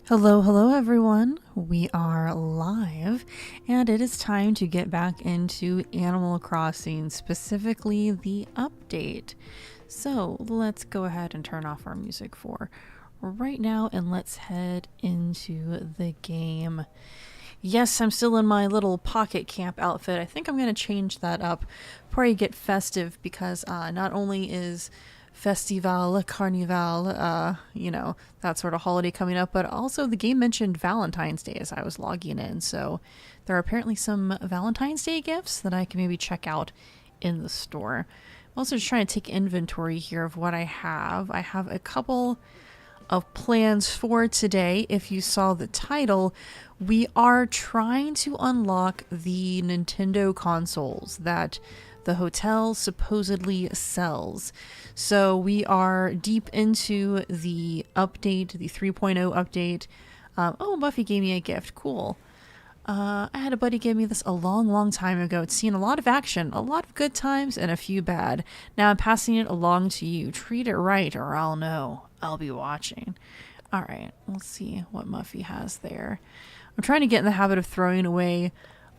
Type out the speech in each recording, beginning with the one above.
Hello, hello everyone. We are live and it is time to get back into Animal Crossing, specifically the update. So let's go ahead and turn off our music for right now and let's head into the game. Yes, I'm still in my little pocket camp outfit. I think I'm going to change that up before I get festive because not only is Festival, Carnival, that sort of holiday coming up, but also the game mentioned Valentine's Day as I was logging in. So there are apparently some Valentine's Day gifts that I can maybe check out in the store. I'm also just trying to take inventory here of what I have. I have a couple of plans for today. If you saw the title, we are trying to unlock the Nintendo consoles that the hotel supposedly sells. So we are deep into the update, the 3.0 update. Oh, Buffy gave me a gift. Cool. I had a buddy give me this a long, long time ago. It's seen a lot of action, a lot of good times, and a few bad. Now I'm passing it along to you. Treat it right, or I'll know. I'll be watching. All right, let's see what Muffy has there. I'm trying to get in the habit of throwing away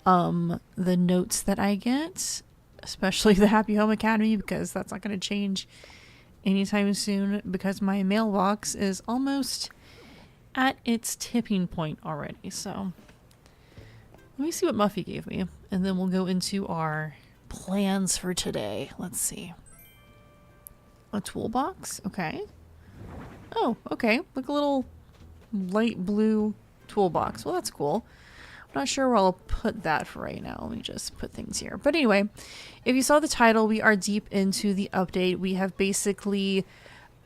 the notes that I get, especially the Happy Home Academy, because that's not going to change anytime soon because my mailbox is almost at its tipping point already. So let me see what Muffy gave me, and then we'll go into our plans for today. Let's see. A toolbox? Okay. Oh, okay. Like a little light blue toolbox. Well, that's cool. I'm not sure where I'll put that for right now. Let me just put things here. But anyway, if you saw the title, we are deep into the update. We have basically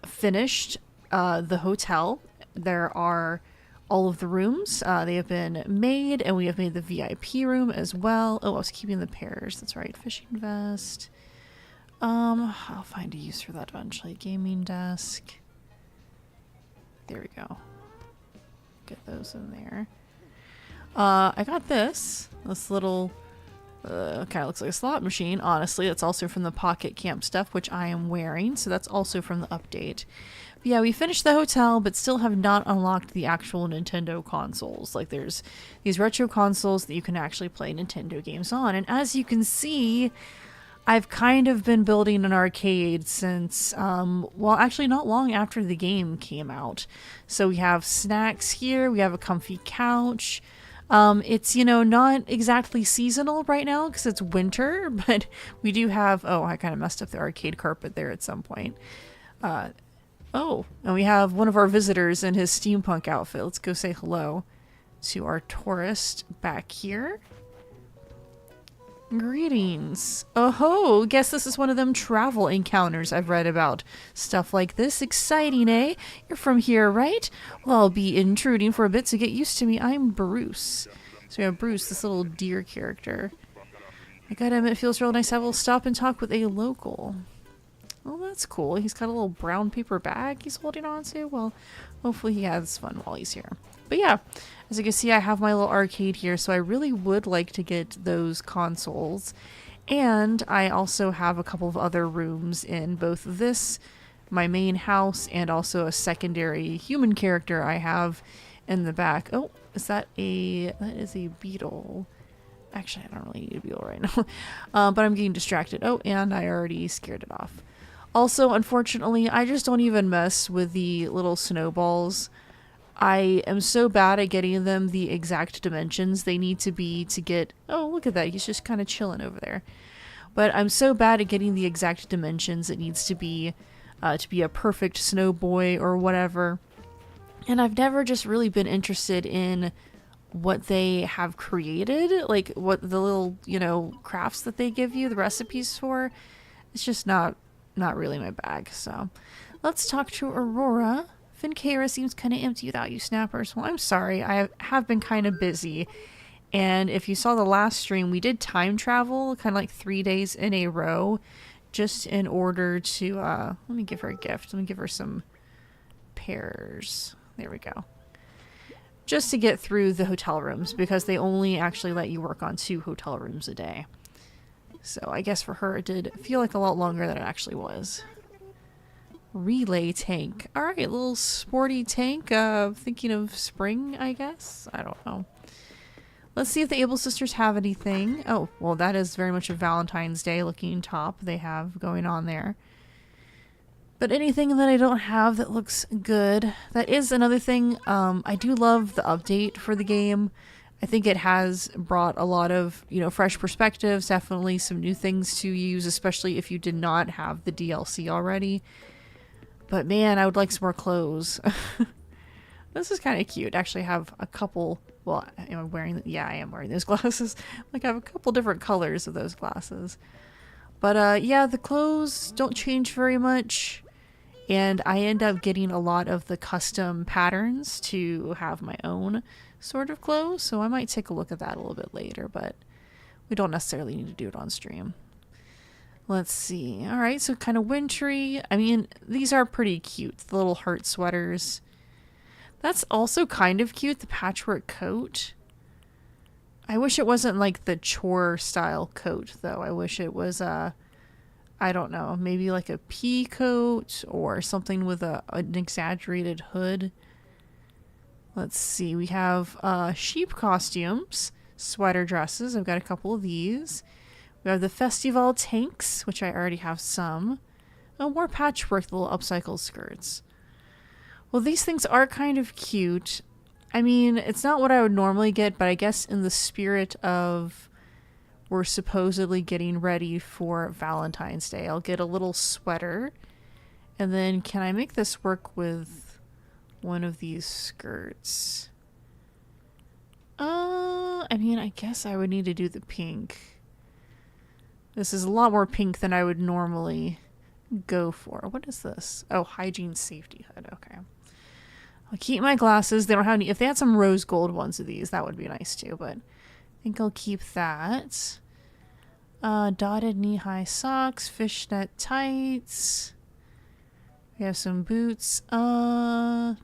finished the hotel. There are all of the rooms. They have been made, and we have made the VIP room as well. Oh, I was keeping the pears. That's right. Fishing vest. I'll find a use for that eventually. Gaming desk. There we go. Get those in there. I got this little, kind of looks like a slot machine. Honestly, that's also from the Pocket Camp stuff, which I am wearing. So that's also from the update. But yeah, we finished the hotel, but still have not unlocked the actual Nintendo consoles. Like there's these retro consoles that you can actually play Nintendo games on. And as you can see, I've kind of been building an arcade since, actually not long after the game came out. So we have snacks here, we have a comfy couch. It's, not exactly seasonal right now because it's winter, but we do have, oh, I kind of messed up the arcade carpet there at some point. And we have one of our visitors in his steampunk outfit. Let's go say hello to our tourist back here. Greetings. Oh, guess this is one of them travel encounters I've read about. Stuff like this. Exciting, eh? You're from here, right? Well, I'll be intruding for a bit, so get used to me. I'm Bruce. So we have Bruce, this little deer character. I gotta admit, it feels real nice to have a little stop and talk with a local. Well, that's cool. He's got a little brown paper bag he's holding on to. Well, hopefully he has fun while he's here. But yeah, as you can see, I have my little arcade here, so I really would like to get those consoles. And I also have a couple of other rooms in both this, my main house, and also a secondary human character I have in the back. Oh, that is a beetle. Actually, I don't really need a beetle right now. But I'm getting distracted. Oh, and I already scared it off. Also, unfortunately, I just don't even mess with the little snowballs. I am so bad at getting them the exact dimensions they need to be to get... Oh, look at that. He's just kind of chilling over there. But I'm so bad at getting the exact dimensions it needs to be a perfect snow boy or whatever. And I've never just really been interested in what they have created. Like, what the little, crafts that they give you, the recipes for. It's just not really my bag. So let's talk to Aurora. Finkara seems kind of empty without you snappers. Well, I'm sorry. I have been kind of busy. And if you saw the last stream, we did time travel kind of like 3 days in a row just in order to, let me give her a gift. Let me give her some pears. There we go. Just to get through the hotel rooms because they only actually let you work on 2 hotel rooms a day. So I guess for her it did feel like a lot longer than it actually was. relay tank. All right, little sporty tank. Thinking of spring, I guess. I don't know. Let's see if the Able Sisters have anything. Oh, well, that is very much a Valentine's Day looking top they have going on there. But anything that I don't have that looks good. That is another thing. I do love the update for the game. I think it has brought a lot of, fresh perspectives, definitely some new things to use, especially if you did not have the DLC already. But man, I would like some more clothes. This is kind of cute. Actually, I have a couple. Well, am I wearing? Yeah, I am wearing those glasses. Like, I have a couple different colors of those glasses. But yeah, the clothes don't change very much. And I end up getting a lot of the custom patterns to have my own sort of clothes. So I might take a look at that a little bit later, but we don't necessarily need to do it on stream. Let's see. All right, so kind of wintry. I mean, these are pretty cute. The little heart sweaters. That's also kind of cute, the patchwork coat. I wish it wasn't like the chore style coat, though. I wish it was I don't know, maybe like a pea coat or something with an exaggerated hood. Let's see, we have sheep costumes, sweater dresses. I've got a couple of these. We have the festival tanks, which I already have some. Oh, more patchwork, little upcycle skirts. Well, these things are kind of cute. I mean, it's not what I would normally get, but I guess in the spirit of we're supposedly getting ready for Valentine's Day, I'll get a little sweater. And then can I make this work with one of these skirts? I mean, I guess I would need to do the pink. This is a lot more pink than I would normally go for. What is this? Oh, hygiene safety hood. Okay. I'll keep my glasses. They don't have any. If they had some rose gold ones of these, that would be nice too, but I think I'll keep that. Dotted knee-high socks, fishnet tights. We have some boots. Not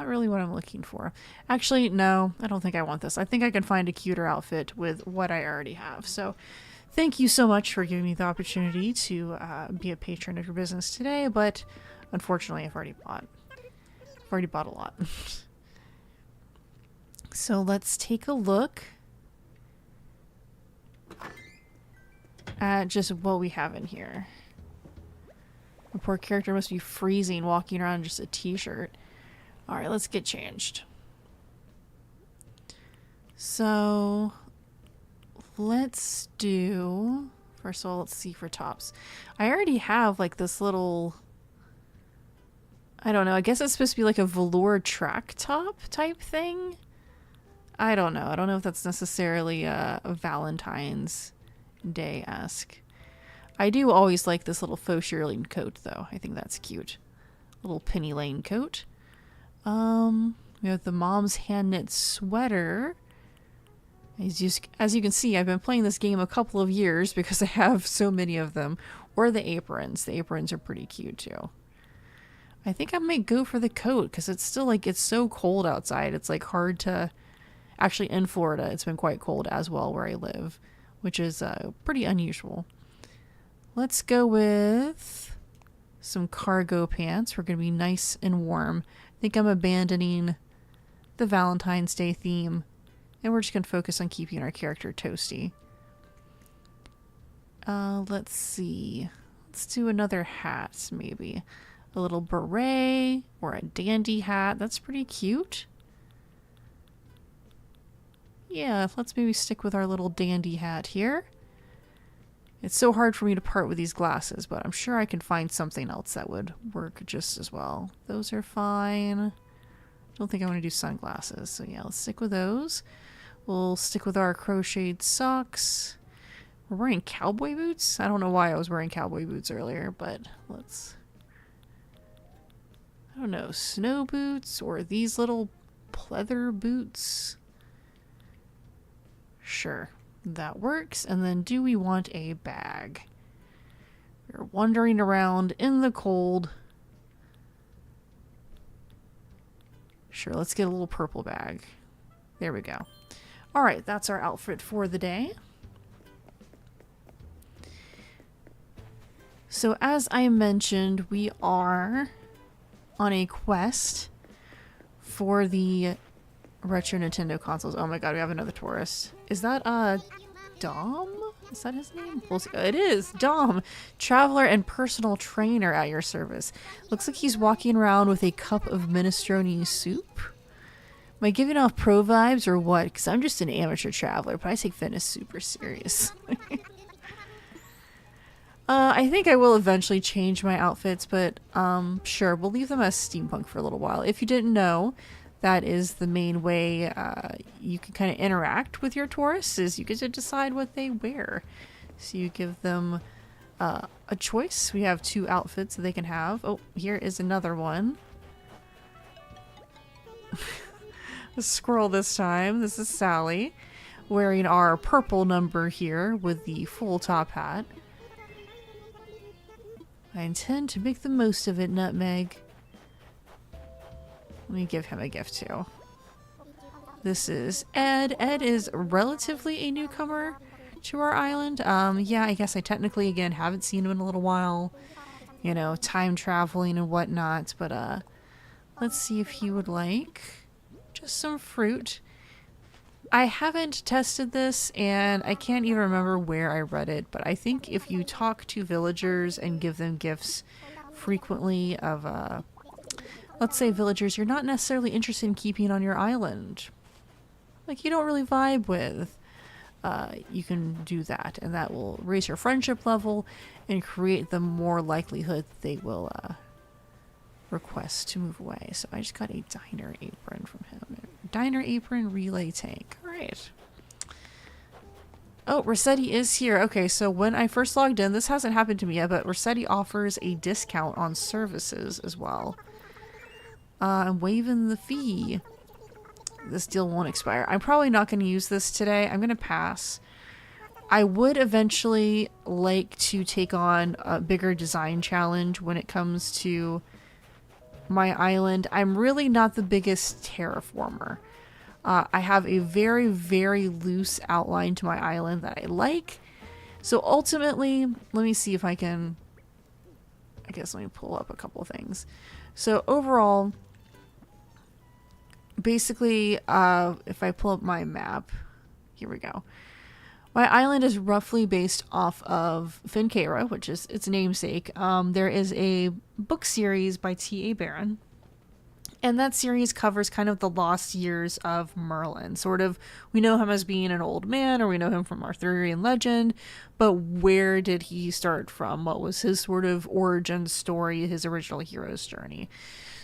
really what I'm looking for. Actually, no, I don't think I want this. I think I can find a cuter outfit with what I already have. So thank you so much for giving me the opportunity to be a patron of your business today, but unfortunately I've already bought a lot. So let's take a look at just what we have in here. The poor character must be freezing walking around in just a t-shirt. Alright, let's get changed. So let's do, first of all, let's see for tops. I already have like this little, I don't know, I guess it's supposed to be like a velour track top type thing. I don't know. I don't know if that's necessarily a Valentine's Day-esque. I do always like this little faux shearling coat, though. I think that's cute. Little Penny Lane coat. We have the mom's hand-knit sweater. As you can see, I've been playing this game a couple of years because I have so many of them. Or the aprons. The aprons are pretty cute, too. I think I might go for the coat because it's still like, it's so cold outside. It's like hard to... Actually, in Florida, it's been quite cold as well where I live, which is pretty unusual. Let's go with some cargo pants. We're going to be nice and warm. I think I'm abandoning the Valentine's Day theme, and we're just going to focus on keeping our character toasty. Let's see. Let's do another hat, maybe. A little beret or a dandy hat. That's pretty cute. Yeah, let's maybe stick with our little dandy hat here. It's so hard for me to part with these glasses, but I'm sure I can find something else that would work just as well. Those are fine. Don't think I want to do sunglasses, so yeah, let's stick with those. We'll stick with our crocheted socks. We're wearing cowboy boots? I don't know why I was wearing cowboy boots earlier, but let's... I don't know, snow boots or these little pleather boots? Sure, that works. And then do we want a bag? We're wandering around in the cold. Sure, let's get a little purple bag. There we go. All right, that's our outfit for the day. So as I mentioned, we are on a quest for the retro Nintendo consoles. Oh my god, we have another tourist. Is that Dom? Is that his name? We'll see. It is Dom, traveler and personal trainer at your service. Looks like he's walking around with a cup of minestrone soup. Am I giving off pro vibes or what? Because I'm just an amateur traveler, but I take fitness super serious. I think I will eventually change my outfits, but sure, we'll leave them as steampunk for a little while. If you didn't know, that is the main way you can kind of interact with your tourists, is you get to decide what they wear. So you give them a choice. We have 2 outfits that they can have. Oh, here is another one. A squirrel this time. This is Sally, wearing our purple number here with the full top hat. I intend to make the most of it, Nutmeg. Let me give him a gift too. This is Ed. Ed is relatively a newcomer to our island. Yeah, I guess I technically, again, haven't seen him in a little while. You know, time traveling and whatnot. But let's see if he would like just some fruit. I haven't tested this, and I can't even remember where I read it, but I think if you talk to villagers and give them gifts frequently of, let's say villagers you're not necessarily interested in keeping on your island, like you don't really vibe with, you can do that, and that will raise your friendship level and create the more likelihood that they will request to move away. So I just got a diner apron from him. Diner apron relay tank. All right. Oh, Rossetti is here. Okay, so when I first logged in, this hasn't happened to me yet, but Rossetti offers a discount on services as well. I'm waiving the fee. This deal won't expire. I'm probably not going to use this today. I'm going to pass. I would eventually like to take on a bigger design challenge when it comes to my island. I'm really not the biggest terraformer. I have a very, very loose outline to my island that I like. So ultimately, let me see if I can, I guess let me pull up a couple of things. So overall, basically, if I pull up my map, here we go. My island is roughly based off of Fincayra, which is its namesake. There is a book series by T.A. Barron, and that series covers kind of the lost years of Merlin. Sort of, we know him as being an old man, or we know him from Arthurian legend, but where did he start from? What was his sort of origin story, his original hero's journey?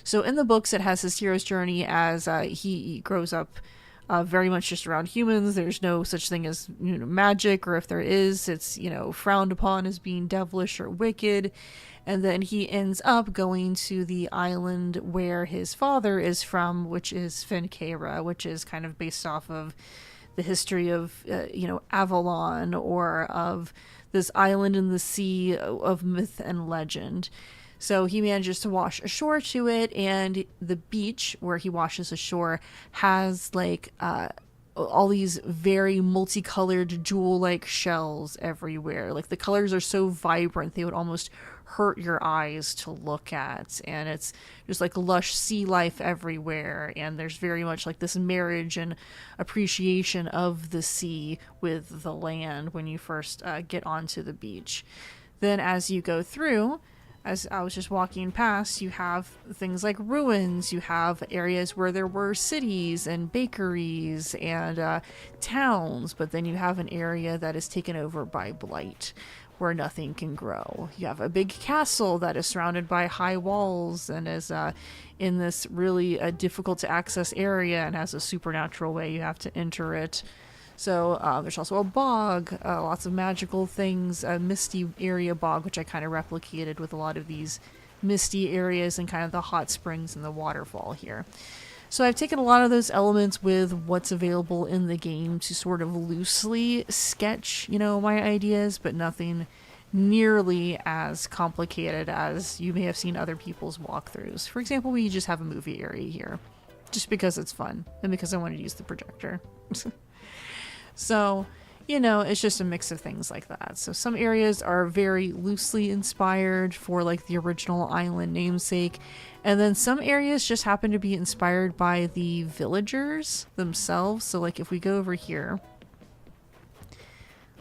So in the books, it has his hero's journey as he grows up very much just around humans. There's no such thing as, you know, magic, or if there is, it's, you know, frowned upon as being devilish or wicked. And then he ends up going to the island where his father is from, which is Fincayra, which is kind of based off of the history of, you know, Avalon, or of this island in the sea of myth and legend. So he manages to wash ashore to it, and the beach where he washes ashore has like all these very multicolored jewel-like shells everywhere. Like the colors are so vibrant they would almost hurt your eyes to look at, and it's just like lush sea life everywhere, and there's very much like this marriage and appreciation of the sea with the land when you first get onto the beach. Then as you go through, as I was just walking past, you have things like ruins, you have areas where there were cities and bakeries and towns, but then you have an area that is taken over by blight, where nothing can grow. You have a big castle that is surrounded by high walls and is in this really difficult to access area, and has a supernatural way you have to enter it. So there's also a bog, lots of magical things, a misty area bog, which I kind of replicated with a lot of these misty areas and kind of the hot springs and the waterfall here. So I've taken a lot of those elements with what's available in the game to sort of loosely sketch, you know, my ideas, but nothing nearly as complicated as you may have seen other people's walkthroughs. For example, we just have a movie area here, just because it's fun and because I wanted to use the projector. So you know, it's just a mix of things like that. So some areas are very loosely inspired for like the original island namesake, and then some areas just happen to be inspired by the villagers themselves. So like if we go over here,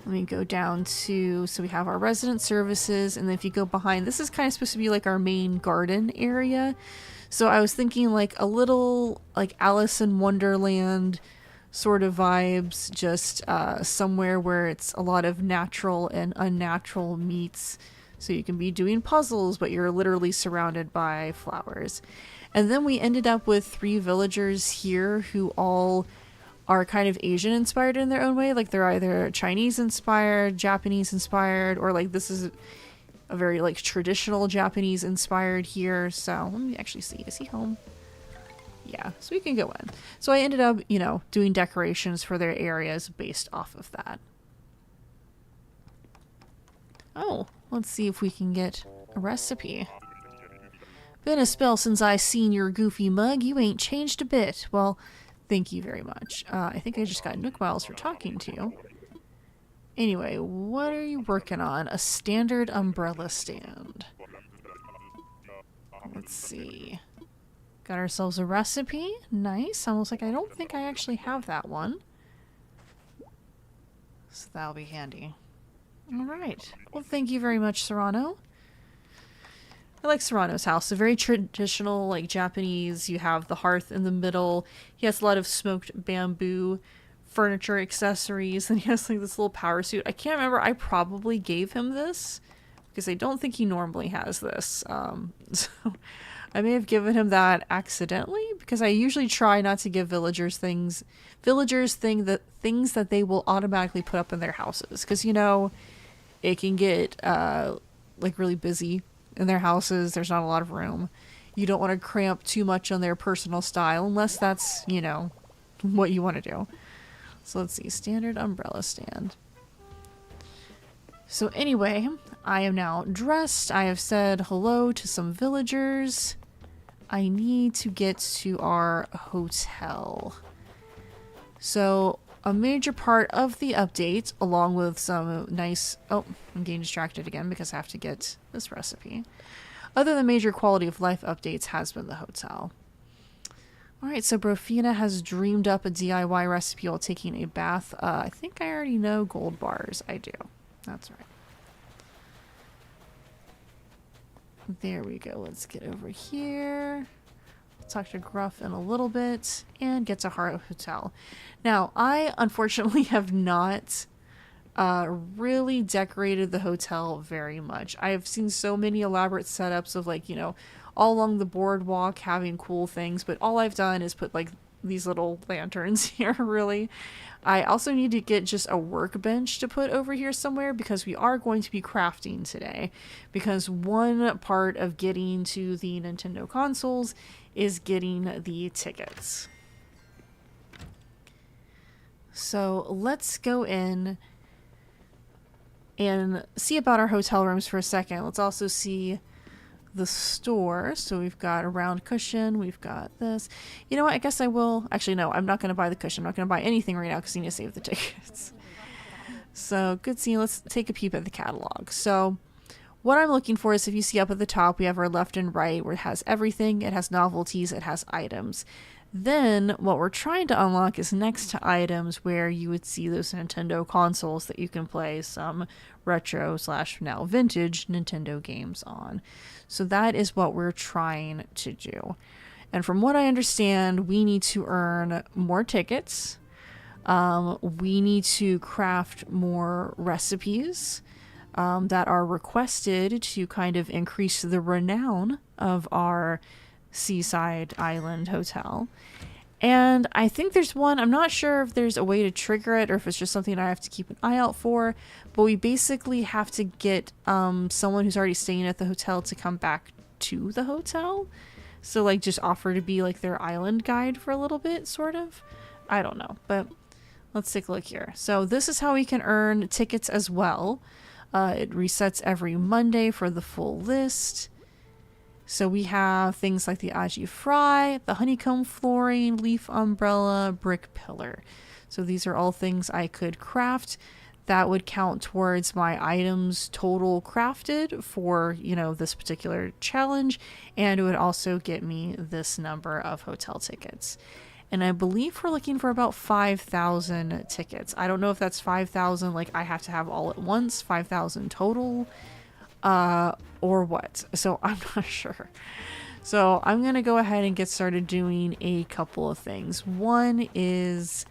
let me go down to, so we have our resident services, and then if you go behind, this is kind of supposed to be like our main garden area. So I was thinking like a little like Alice in Wonderland sort of vibes, just somewhere where it's a lot of natural and unnatural meets. So you can be doing puzzles, but you're literally surrounded by flowers. And then we ended up with 3 villagers here who all are kind of Asian inspired in their own way. Like they're either Chinese inspired, Japanese inspired, or like this is a very like traditional Japanese inspired here. So let me actually see. Is he home? Yeah, so we can go in. So I ended up, you know, doing decorations for their areas based off of that. Oh, let's see if we can get a recipe. Been a spell since I seen your goofy mug. You ain't changed a bit. Well, thank you very much. I think I just got Nook Miles for talking to you. Anyway, what are you working on? A standard umbrella stand. Let's see. Got ourselves a recipe. Nice. Almost like I don't think I actually have that one. So that'll be handy. Alright. Well, thank you very much, Serrano. I like Serrano's house. So very traditional, like Japanese. You have the hearth in the middle. He has a lot of smoked bamboo furniture accessories, and he has like this little power suit. I can't remember. I probably gave him this because I don't think he normally has this. So I may have given him that accidentally because I usually try not to give villagers things that they will automatically put up in their houses, because you know it can get like really busy in their houses. There's not a lot of room. You don't want to cramp too much on their personal style unless that's, you know, what you want to do. So let's see, standard umbrella stand. So anyway, I am now dressed. I have said hello to some villagers. I need to get to our hotel. So a major part of the update, along with some nice... Oh, I'm getting distracted again because I have to get this recipe. Other than major quality of life updates has been the hotel. Alright, so Brofina has dreamed up a DIY recipe while taking a bath. I think I already know gold bars. I do. That's right. There we go. Let's get over here. Talk to Gruff in a little bit and get to Heart Hotel. Now, I unfortunately have not really decorated the hotel very much. I have seen so many elaborate setups of like, you know, all along the boardwalk having cool things, but all I've done is put like these little lanterns here, really. I also need to get just a workbench to put over here somewhere because we are going to be crafting today. Because one part of getting to the Nintendo consoles is getting the tickets. So let's go in and see about our hotel rooms for a second. Let's also see the store. So we've got a round cushion. We've got this. You know what? I guess I will. Actually, no, I'm not going to buy the cushion. I'm not going to buy anything right now because I need to save the tickets. So good seeing. Let's take a peep at the catalog. So what I'm looking for is, if you see up at the top, we have our left and right where it has everything. It has novelties. It has items. Then what we're trying to unlock is next to items where you would see those Nintendo consoles that you can play some retro / now vintage Nintendo games on. So that is what we're trying to do. And from what I understand, we need to earn more tickets. We need to craft more recipes that are requested to kind of increase the renown of our seaside island hotel. And I think there's one, I'm not sure if there's a way to trigger it or if it's just something I have to keep an eye out for, but we basically have to get someone who's already staying at the hotel to come back to the hotel. So like just offer to be like their island guide for a little bit, sort of. I don't know, but let's take a look here. So this is how we can earn tickets as well. It resets every Monday for the full list. So we have things like the Aji Fry, the honeycomb flooring, leaf umbrella, brick pillar. So these are all things I could craft. That would count towards my items total crafted for, you know, this particular challenge. And it would also get me this number of hotel tickets. And I believe we're looking for about 5,000 tickets. I don't know if that's 5,000, like I have to have all at once, 5,000 total, or what. So I'm not sure. So I'm going to go ahead and get started doing a couple of things. One is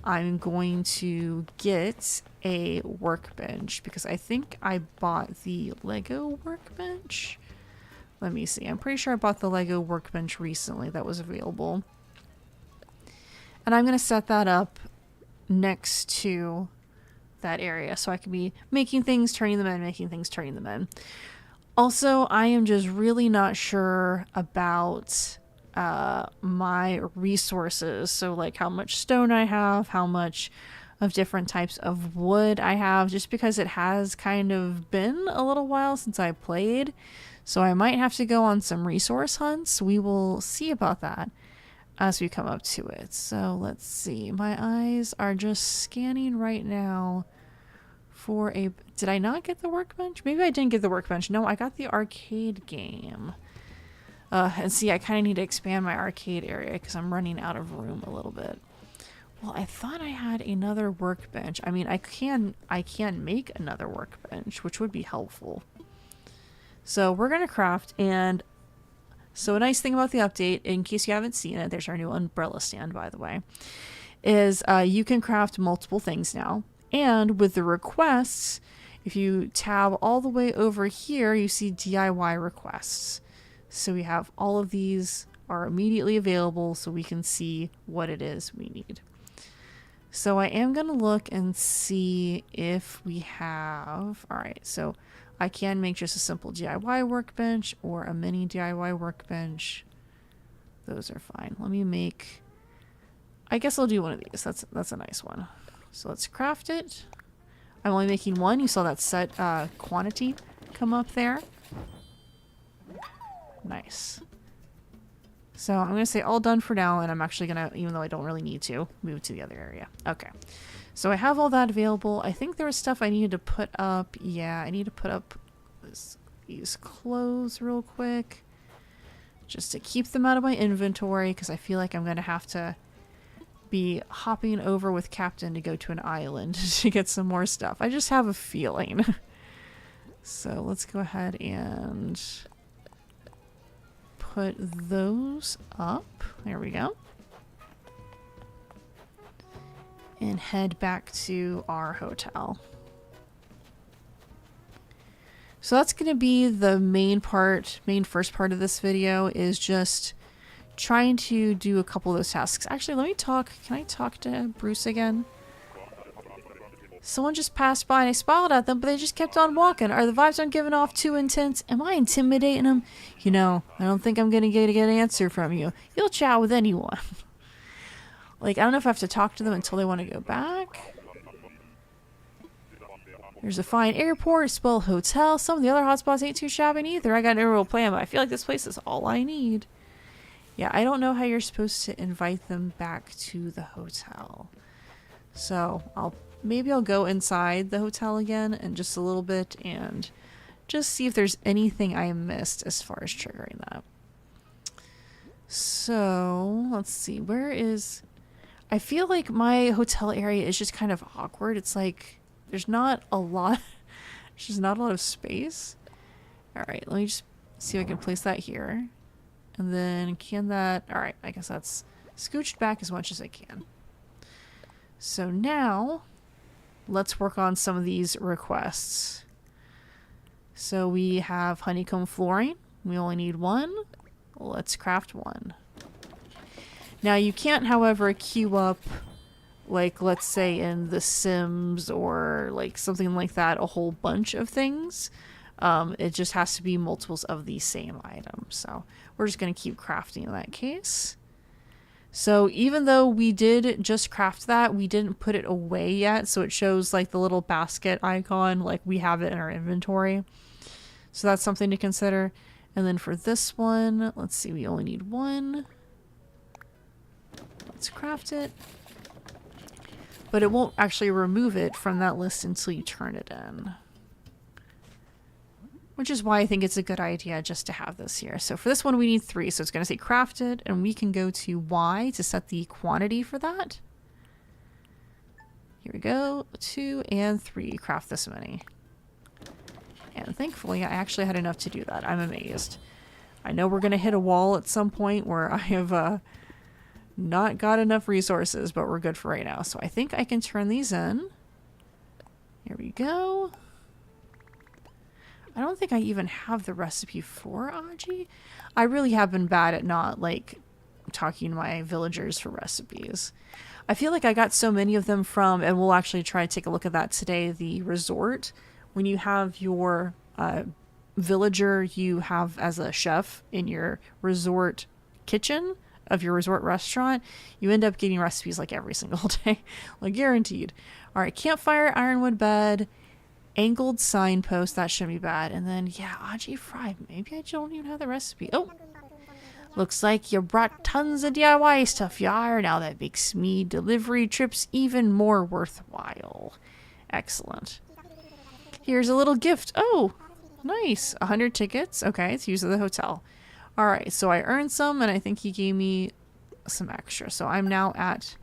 I'm going to get a workbench because I think I bought the Lego workbench. Let me see. I'm pretty sure I bought the Lego workbench recently that was available. And I'm going to set that up next to that area so I can be making things, turning them in, making things, turning them in. Also, I am just really not sure about my resources. So like how much stone I have, how much of different types of wood I have, just because it has kind of been a little while since I played. So I might have to go on some resource hunts. We will see about that as we come up to it. So let's see. My eyes are just scanning right now for a... Did I not get the workbench? Maybe I didn't get the workbench. No, I got the arcade game. And see, I kind of need to expand my arcade area because I'm running out of room a little bit. Well, I thought I had another workbench. I mean, I can make another workbench, which would be helpful. So we're going to craft, and so a nice thing about the update, in case you haven't seen it, there's our new umbrella stand, by the way, is you can craft multiple things now. And with the requests, if you tab all the way over here, you see DIY requests. So we have all of these are immediately available so we can see what it is we need. So I am going to look and see if we have... Alright, so I can make just a simple DIY workbench or a mini DIY workbench. Those are fine. Let me make... I guess I'll do one of these. That's a nice one. So let's craft it. I'm only making one. You saw that set quantity come up there. Nice. So I'm going to say all done for now, and I'm actually going to, even though I don't really need to, move to the other area. Okay. So I have all that available. I think there was stuff I needed to put up. Yeah, I need to put up these clothes real quick. Just to keep them out of my inventory, because I feel like I'm going to have to be hopping over with Captain to go to an island to get some more stuff. I just have a feeling. So let's go ahead and put those up. There we go. And head back to our hotel. So that's going to be the main first part of this video, is just trying to do a couple of those tasks. Actually, let me talk. Can I talk to Bruce again? Someone just passed by and I smiled at them, but they just kept on walking. Are the vibes I'm giving off too intense? Am I intimidating them? You know, I don't think I'm going to get an answer from you. You'll chat with anyone. Like, I don't know if I have to talk to them until they want to go back. There's a fine airport, a swell hotel. Some of the other hotspots ain't too shabby either. I got no real plan, but I feel like this place is all I need. Yeah, I don't know how you're supposed to invite them back to the hotel. So maybe I'll go inside the hotel again in just a little bit and just see if there's anything I missed as far as triggering that. So let's see, where is... I feel like my hotel area is just kind of awkward. It's like there's not a lot, there's just not a lot of space. All right, let me just see if I can place that here. And then can that... Alright, I guess that's scooched back as much as I can. So now, let's work on some of these requests. So we have honeycomb flooring. We only need one. Let's craft one. Now you can't, however, queue up, like, let's say in The Sims or like something like that, a whole bunch of things. It just has to be multiples of the same item. So we're just going to keep crafting in that case. So even though we did just craft that, we didn't put it away yet. So it shows like the little basket icon, like we have it in our inventory. So that's something to consider. And then for this one, let's see, we only need one. Let's craft it. but it won't actually remove it from that list until you turn it in. Which is why I think it's a good idea just to have this here. So for this one, we need 3. So it's going to say crafted, and we can go to Y to set the quantity for that. Here we go. 2 and 3. Craft this many. And thankfully, I actually had enough to do that. I'm amazed. I know we're going to hit a wall at some point where I have not got enough resources, but we're good for right now. So I think I can turn these in. Here we go. I don't think I even have the recipe for Aji. I really have been bad at not, like, talking to my villagers for recipes. I feel like I got so many of them from, and we'll actually try to take a look at that today, the resort. When you have your villager you have as a chef in your resort kitchen of your resort restaurant, you end up getting recipes like every single day. Like, guaranteed. All right, campfire, ironwood bed, angled signpost, that shouldn't be bad. And then, yeah, Aji fry. Maybe I don't even have the recipe. Oh, looks like you brought tons of DIY stuff, Yar. Now that makes me delivery trips even more worthwhile. Excellent. Here's a little gift. Oh, nice. 100 tickets. Okay, it's used at the hotel. All right, so I earned some, and I think he gave me some extra. So I'm now at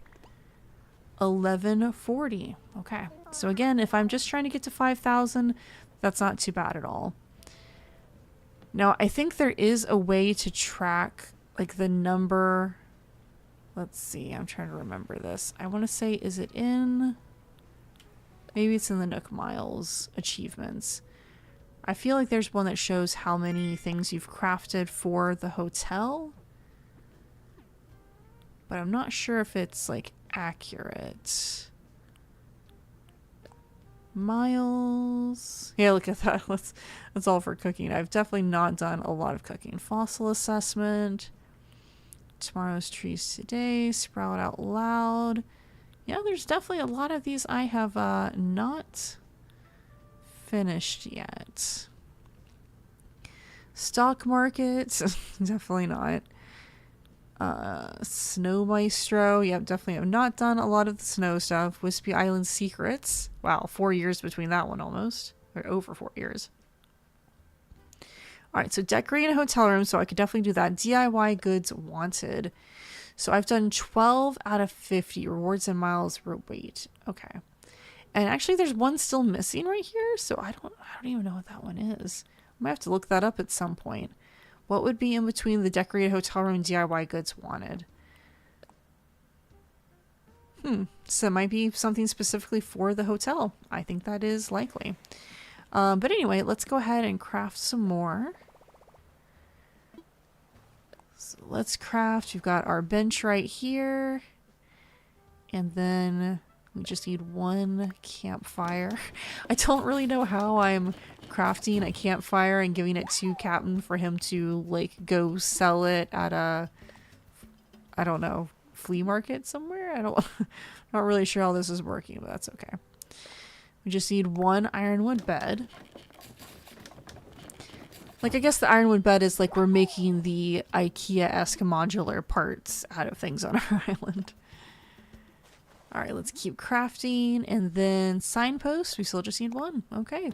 1140. Okay. So again, if I'm just trying to get to 5,000, that's not too bad at all. Now, I think there is a way to track, like, the number. Let's see. I'm trying to remember this. I want to say, is it in... Maybe it's in the Nook Miles achievements. I feel like there's one that shows how many things you've crafted for the hotel. But I'm not sure if it's, like, accurate. Miles. Yeah, look at that. That's all for cooking. I've definitely not done a lot of cooking. Fossil assessment. Tomorrow's trees today. Sprout out loud. Yeah, there's definitely a lot of these I have not finished yet. Stock market. Definitely not. Snow Maestro. Yep, definitely have not done a lot of the snow stuff. Wispy Island Secrets. Wow, 4 years between that one almost. Or over 4 years. Alright, so decorate a hotel room, so I could definitely do that. DIY goods wanted. So I've done 12 out of 50. Rewards and miles wait. Okay. And actually there's one still missing right here, so I don't even know what that one is. I might have to look that up at some point. What would be in between the decorated hotel room and DIY goods wanted? So it might be something specifically for the hotel. I think that is likely. But anyway, let's go ahead and craft some more. So let's craft. We've got our bench right here. And then we just need one campfire. I don't really know how I'm crafting a campfire and giving it to Captain for him to, like, go sell it at a, I don't know, flea market somewhere. Not really sure how this is working, but that's okay. We just need one ironwood bed. Like, I guess the ironwood bed is like we're making the IKEA-esque modular parts out of things on our island. Alright, let's keep crafting. And then signpost, we still just need one. Okay.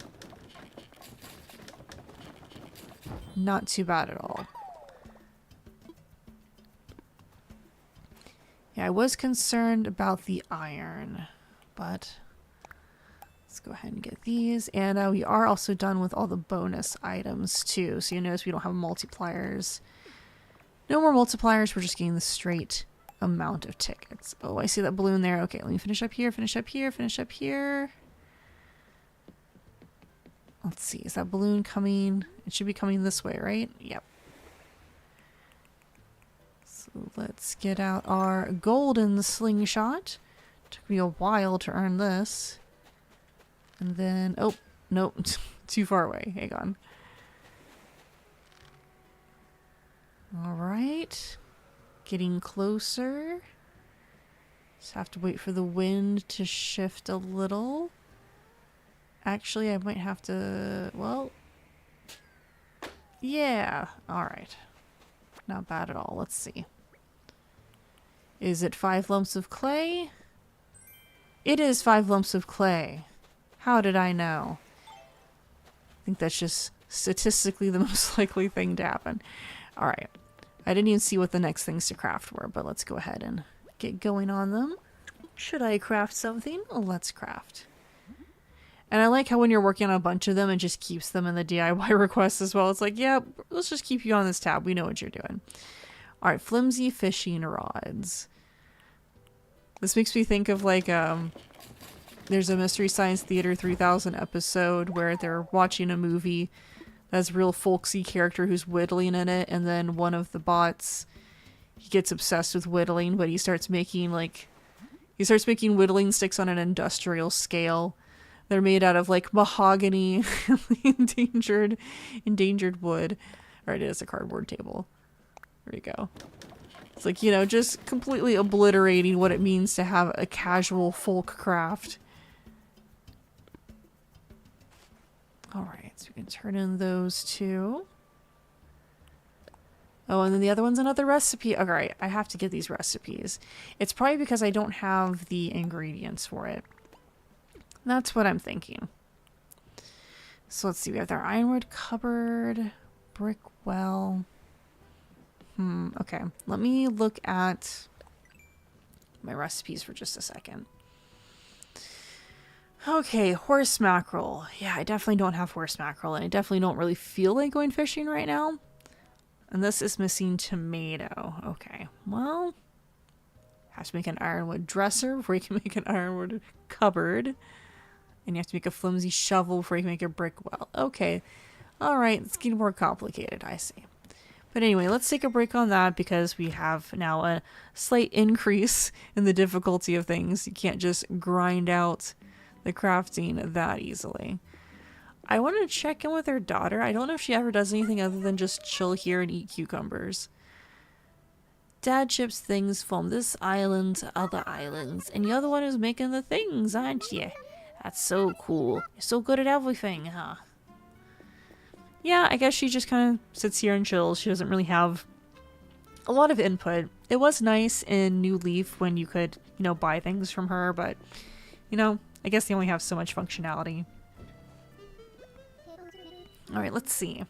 Not too bad at all. Yeah, I was concerned about the iron, but let's go ahead and get these. And we are also done with all the bonus items too. So you notice we don't have multipliers. No more multipliers. We're just getting the straight amount of tickets. Oh, I see that balloon there. Okay, let me finish up here, finish up here, finish up here. Let's see. Is that balloon coming? It should be coming this way, right? Yep. So let's get out our golden slingshot. Took me a while to earn this. And then, oh, nope, too far away. Hang on. All right. Getting closer. Just have to wait for the wind to shift a little. Actually, I might have to, well, yeah, all right. Not bad at all. Let's see. Is it 5 lumps of clay? It is 5 lumps of clay. How did I know? I think that's just statistically the most likely thing to happen. Alright. I didn't even see what the next things to craft were, but let's go ahead and get going on them. Should I craft something? Let's craft. And I like how when you're working on a bunch of them, it just keeps them in the DIY requests as well. It's like, yeah, let's just keep you on this tab. We know what you're doing. Alright, flimsy fishing rods. This makes me think of like, there's a Mystery Science Theater 3000 episode where they're watching a movie that's a real folksy character who's whittling in it, and then one of the bots, he gets obsessed with whittling, but he starts making whittling sticks on an industrial scale. They're made out of like mahogany, endangered wood. Or it is a cardboard table. There you go. It's like, you know, just completely obliterating what it means to have a casual folk craft. Alright, so we can turn in those two. Oh, and then the other one's another recipe. Alright, I have to get these recipes. It's probably because I don't have the ingredients for it. That's what I'm thinking. So let's see, we have our ironwood cupboard, brick well. Okay. Let me look at my recipes for just a second. Okay, horse mackerel. Yeah, I definitely don't have horse mackerel, and I definitely don't really feel like going fishing right now. And this is missing tomato. Okay, well, have to make an ironwood dresser before you can make an ironwood cupboard. And you have to make a flimsy shovel before you can make a brick well. Okay, alright, it's getting more complicated, I see. But anyway, let's take a break on that because we have now a slight increase in the difficulty of things. You can't just grind out the crafting that easily. I want to check in with her daughter. I don't know if she ever does anything other than just chill here and eat cucumbers. Dad ships things from this island to other islands, and you're the one who's making the things, aren't you? That's so cool. You're so good at everything, huh? Yeah, I guess she just kind of sits here and chills. She doesn't really have a lot of input. It was nice in New Leaf when you could, you know, buy things from her, but, you know, I guess they only have so much functionality. Alright, let's see.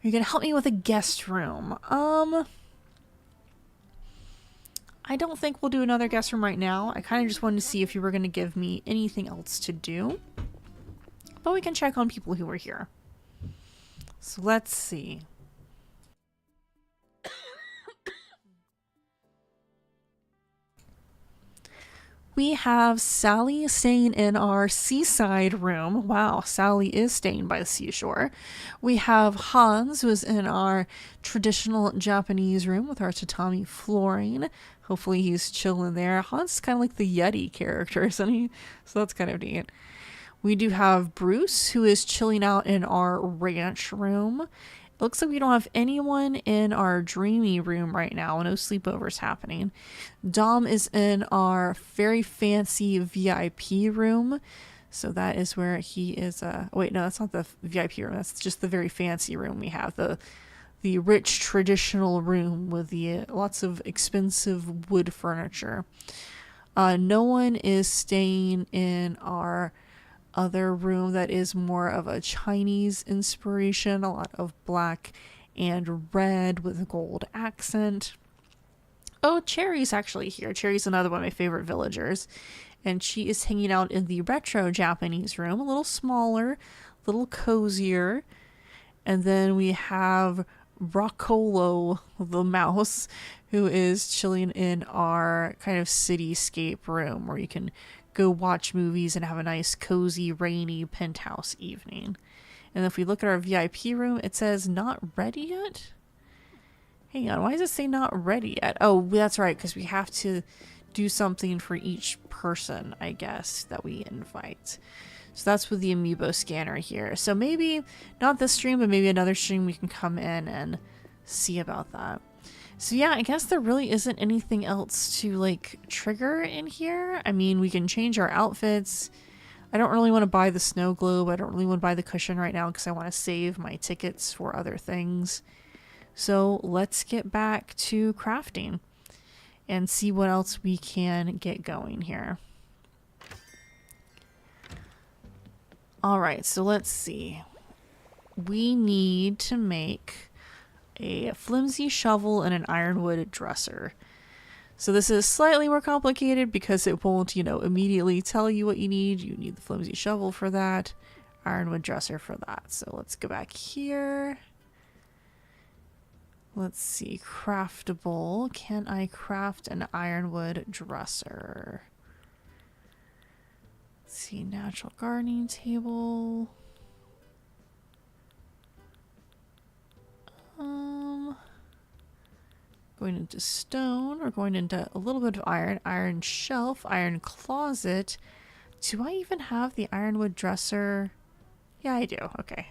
You're gonna help me with a guest room. I don't think we'll do another guest room right now. I kind of just wanted to see if you were gonna give me anything else to do. But we can check on people who are here. So let's see. We have Sally staying in our seaside room. Wow, Sally is staying by the seashore. We have Hans, who is in our traditional Japanese room with our tatami flooring. Hopefully he's chilling there. Hans is kind of like the Yeti character, isn't he? So that's kind of neat. We do have Bruce, who is chilling out in our ranch room. It looks like we don't have anyone in our dreamy room right now. No sleepovers happening. Dom is in our very fancy VIP room. So that is where he is. Wait, no, that's not the VIP room. That's just the very fancy room we have. The rich traditional room with the lots of expensive wood furniture. No one is staying in our other room that is more of a Chinese inspiration, a lot of black and red with a gold accent. Oh, Cherry's actually here. Cherry's another one of my favorite villagers, and she is hanging out in the retro Japanese room, a little smaller, a little cozier. And then we have Roccolo the mouse, who is chilling in our kind of cityscape room where you can go watch movies and have a nice cozy rainy penthouse evening. And if we look at our VIP room, it says not ready yet. Hang on, why does it say not ready yet? Oh, that's right, because we have to do something for each person, I guess, that we invite. So that's with the amiibo scanner here. So maybe not this stream, but maybe another stream we can come in and see about that. So yeah, I guess there really isn't anything else to like trigger in here. I mean, we can change our outfits. I don't really want to buy the snow globe. I don't really want to buy the cushion right now because I want to save my tickets for other things. So let's get back to crafting. and see what else we can get going here. All right, so let's see. We need to make a flimsy shovel and an ironwood dresser. So this is slightly more complicated because it won't, immediately tell you what you need. You need the flimsy shovel for that, ironwood dresser for that. So let's go back here. Let's see, craftable. Can I craft an ironwood dresser? Let's see, natural gardening table. Going into stone, or going into a little bit of iron. Iron shelf, iron closet. Do I even have the ironwood dresser? Yeah, I do. Okay.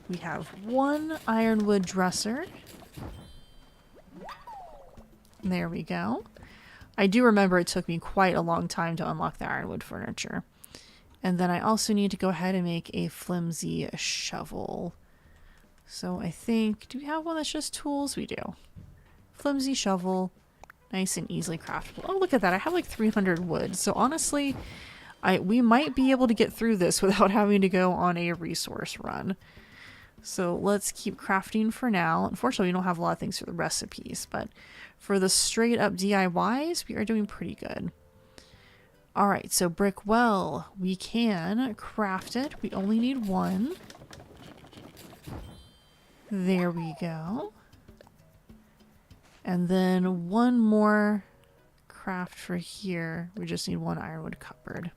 We have one ironwood dresser. There we go. I do remember it took me quite a long time to unlock the ironwood furniture. And then I also need to go ahead and make a flimsy shovel. So I think, do we have one that's just tools? We do. Flimsy shovel, nice and easily craftable. Oh, look at that. I have like 300 wood. So honestly, we might be able to get through this without having to go on a resource run. So let's keep crafting for now. Unfortunately, we don't have a lot of things for the recipes, but for the straight up DIYs, we are doing pretty good. All right, so brick well, we can craft it. We only need one. There we go. And then one more craft for here. We just need one ironwood cupboard.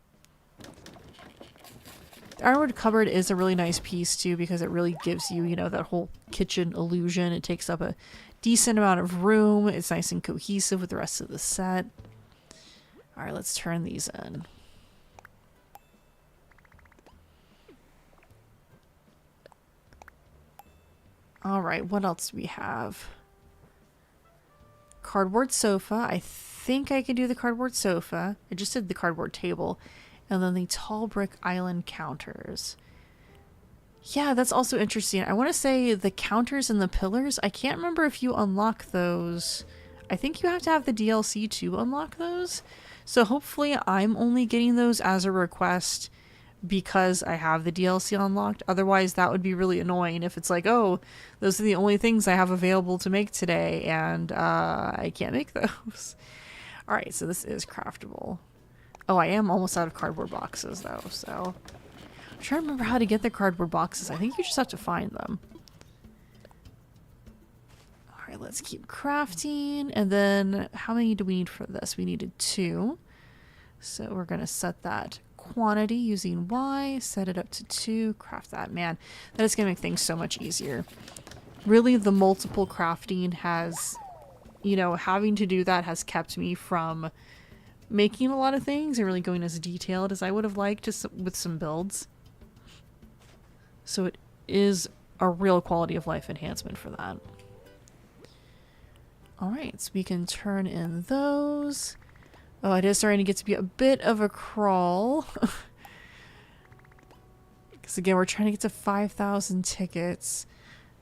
The ironwood cupboard is a really nice piece too because it really gives you, that whole kitchen illusion. It takes up a decent amount of room. It's nice and cohesive with the rest of the set. All right, let's turn these in. All right, what else do we have? Cardboard sofa. I think I can do the cardboard sofa. I just did the cardboard table. And then the tall brick island counters. Yeah, that's also interesting. I want to say the counters and the pillars. I can't remember if you unlock those. I think you have to have the DLC to unlock those. So hopefully I'm only getting those as a request because I have the DLC unlocked. Otherwise, that would be really annoying if it's like, oh, those are the only things I have available to make today, and I can't make those. All right, so this is craftable. Oh, I am almost out of cardboard boxes, though, so I'm trying to remember how to get the cardboard boxes. I think you just have to find them. All right, let's keep crafting, and then how many do we need for this? We needed 2, so we're going to set that quantity using Y, set it up to 2, craft that. Man, that is going to make things so much easier. Really, the multiple crafting has, having to do that has kept me from making a lot of things and really going as detailed as I would have liked with some builds. So it is a real quality of life enhancement for that. All right, so we can turn in those. Oh, it is starting to get to be a bit of a crawl. Because again, we're trying to get to 5,000 tickets.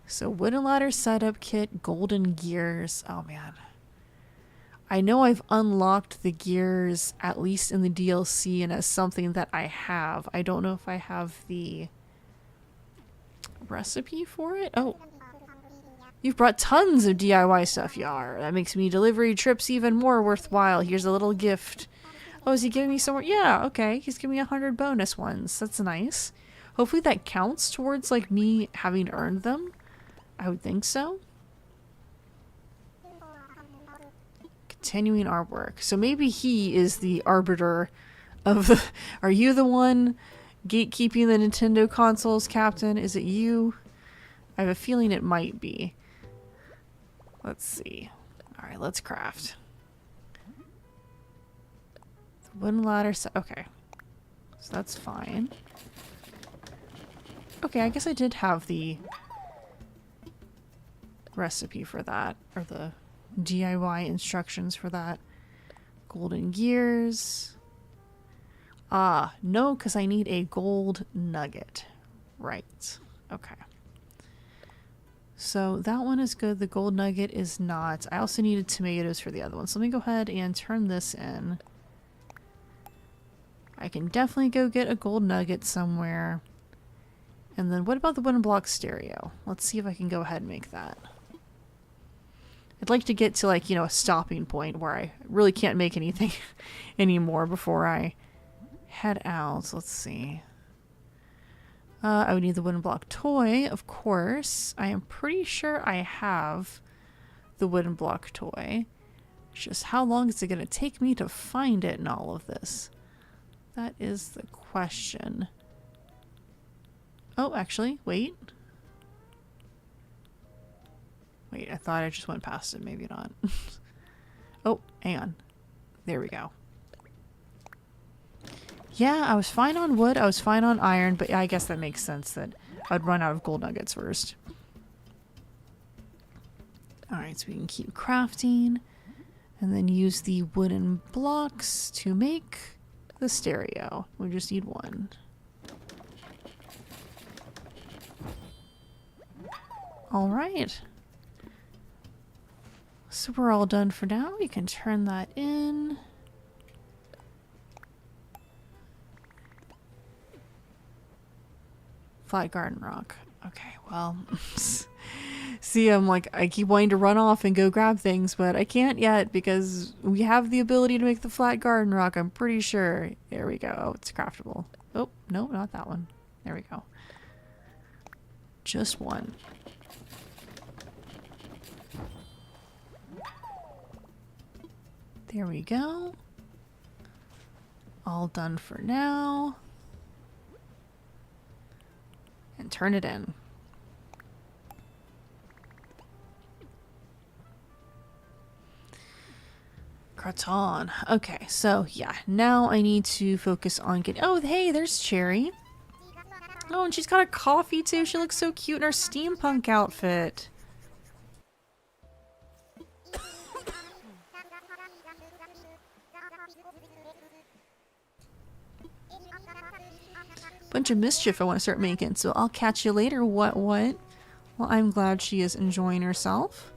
So wooden ladder setup kit, golden gears. Oh man. I know I've unlocked the gears, at least in the DLC, and as something that I have. I don't know if I have the recipe for it. Oh. You've brought tons of DIY stuff, Yar. That makes me delivery trips even more worthwhile. Here's a little gift. Oh, is he giving me some more? Yeah, okay. He's giving me 100 bonus ones. That's nice. Hopefully that counts towards, like, me having earned them. I would think so. Continuing our work. So maybe he is the arbiter of the... Are you the one gatekeeping the Nintendo consoles, Captain? Is it you? I have a feeling it might be. Let's see. Alright, let's craft. Wooden ladder set. Okay. So that's fine. Okay, I guess I did have the recipe for that. Or the DIY instructions for that. Golden gears. Ah, no, because I need a gold nugget. Right. Okay. So that one is good. The gold nugget is not. I also needed tomatoes for the other one. So let me go ahead and turn this in. I can definitely go get a gold nugget somewhere. And then what about the wooden block stereo? Let's see if I can go ahead and make that. I'd like to get to, like, you know, a stopping point where I really can't make anything anymore before I head out. So let's see. I would need the wooden block toy, of course. I am pretty sure I have the wooden block toy. It's just how long is it going to take me to find it in all of this? That is the question. Oh, actually, wait. Wait, I thought I just went past it. Maybe not. Oh, hang on. There we go. Yeah, I was fine on wood. I was fine on iron, but yeah, I guess that makes sense that I'd run out of gold nuggets first. Alright, so we can keep crafting and then use the wooden blocks to make the stereo. We just need one. Alright. So we're all done for now. We can turn that in. Flat garden rock. Okay, well. See, I keep wanting to run off and go grab things, but I can't yet because we have the ability to make the flat garden rock, I'm pretty sure. There we go. Oh, it's craftable. Oh, no, not that one. There we go. Just one. There we go. All done for now. And turn it in. Gratin. Okay, so yeah, now I need to focus on getting... Oh, hey, there's Cherry. Oh, and she's got a coffee too. She looks so cute in her steampunk outfit. Bunch of mischief I want to start making, so I'll catch you later. What? Well, I'm glad she is enjoying herself.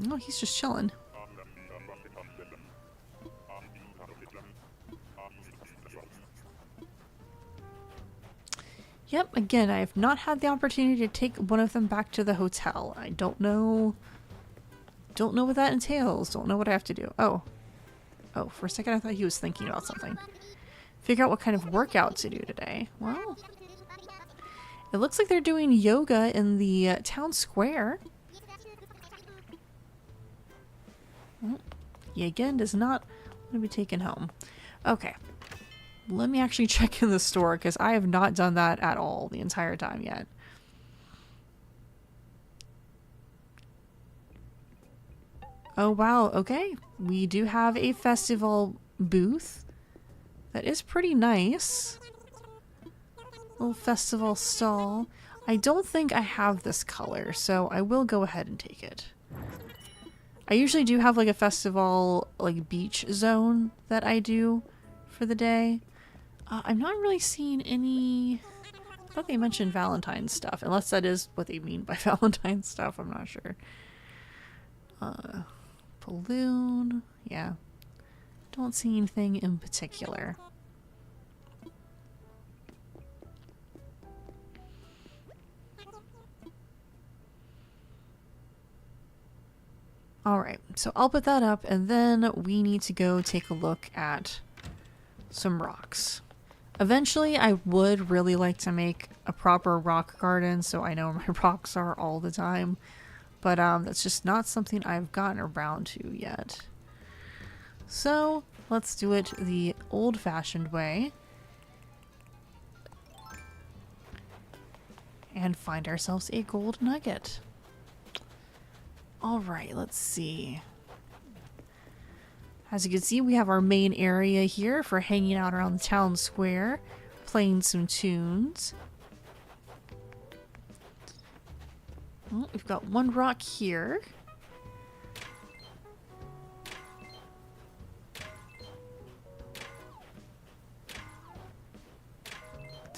Oh, he's just chilling. Yep, again, I have not had the opportunity to take one of them back to the hotel. I don't know what that entails. Don't know what I have to do. Oh, for a second I thought he was thinking about something. Figure out what kind of workout to do today. Well, it looks like they're doing yoga in the town square. Well, he again does not want to be taken home. Okay. Let me actually check in the store because I have not done that at all the entire time yet. Oh wow, okay. We do have a festival booth. That is pretty nice. Little festival stall. I don't think I have this color, so I will go ahead and take it. I usually do have like a festival, like beach zone that I do for the day. I'm not really seeing any... I thought they mentioned Valentine's stuff, unless that is what they mean by Valentine's stuff, I'm not sure. Balloon, yeah. Don't see anything in particular. Alright, so I'll put that up, and then we need to go take a look at some rocks. Eventually, I would really like to make a proper rock garden, so I know where my rocks are all the time. But that's just not something I've gotten around to yet. So, let's do it the old-fashioned way. And find ourselves a gold nugget. Alright, let's see. As you can see, we have our main area here for hanging out around the town square, playing some tunes. Well, we've got one rock here.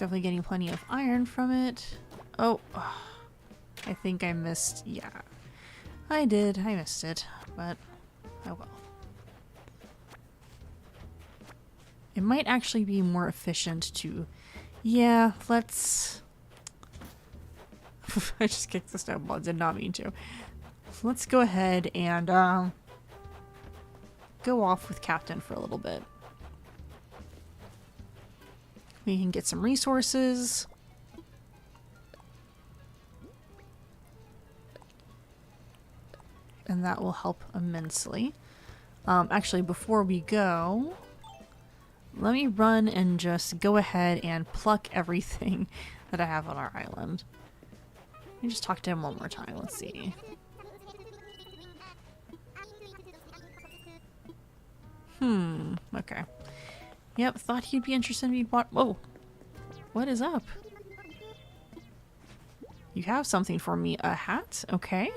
definitely getting plenty of iron from it. Oh, I think I missed. Yeah, I did. I missed it, but oh well. It might actually be more efficient to... Yeah, let's... I just kicked the snowball. Did not mean to. So let's go ahead and go off with Captain for a little bit. We can get some resources. And that will help immensely. Actually, before we go... Let me run and just go ahead and pluck everything that I have on our island. Let me just talk to him one more time. Let's see. Okay. Yep, thought he'd be interested in me bought. Whoa! What is up? You have something for me. A hat? Okay.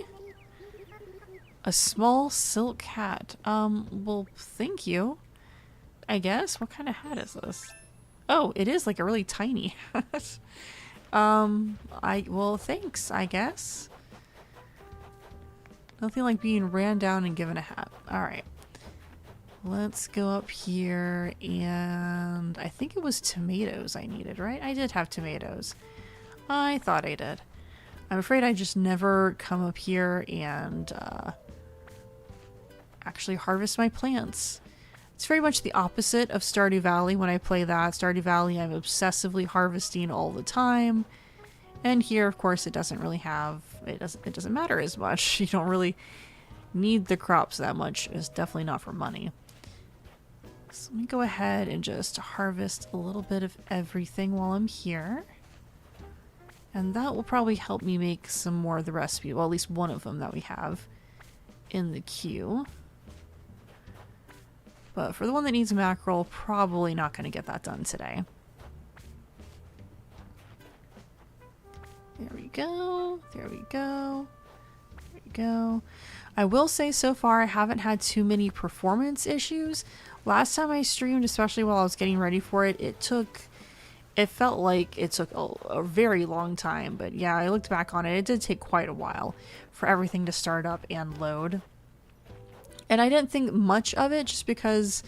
A small silk hat. Well, thank you. I guess. What kind of hat is this? Oh, it is like a really tiny hat. Well, thanks, I guess. Nothing like being ran down and given a hat. Alright. Let's go up here and I think it was tomatoes I needed, right? I did have tomatoes. I thought I did. I'm afraid I just never come up here and actually harvest my plants. It's very much the opposite of Stardew Valley when I play that. Stardew Valley, I'm obsessively harvesting all the time. And here, of course, it doesn't really have... It doesn't matter as much. You don't really need the crops that much. It's definitely not for money. So let me go ahead and just harvest a little bit of everything while I'm here. And that will probably help me make some more of the recipe. Well, at least one of them that we have in the queue. But for the one that needs mackerel, probably not going to get that done today. There we go. There we go. There we go. I will say so far I haven't had too many performance issues. Last time I streamed, especially while I was getting ready for it, it felt like it took a very long time. But yeah, I looked back on it. It did take quite a while for everything to start up and load. And I didn't think much of it just because,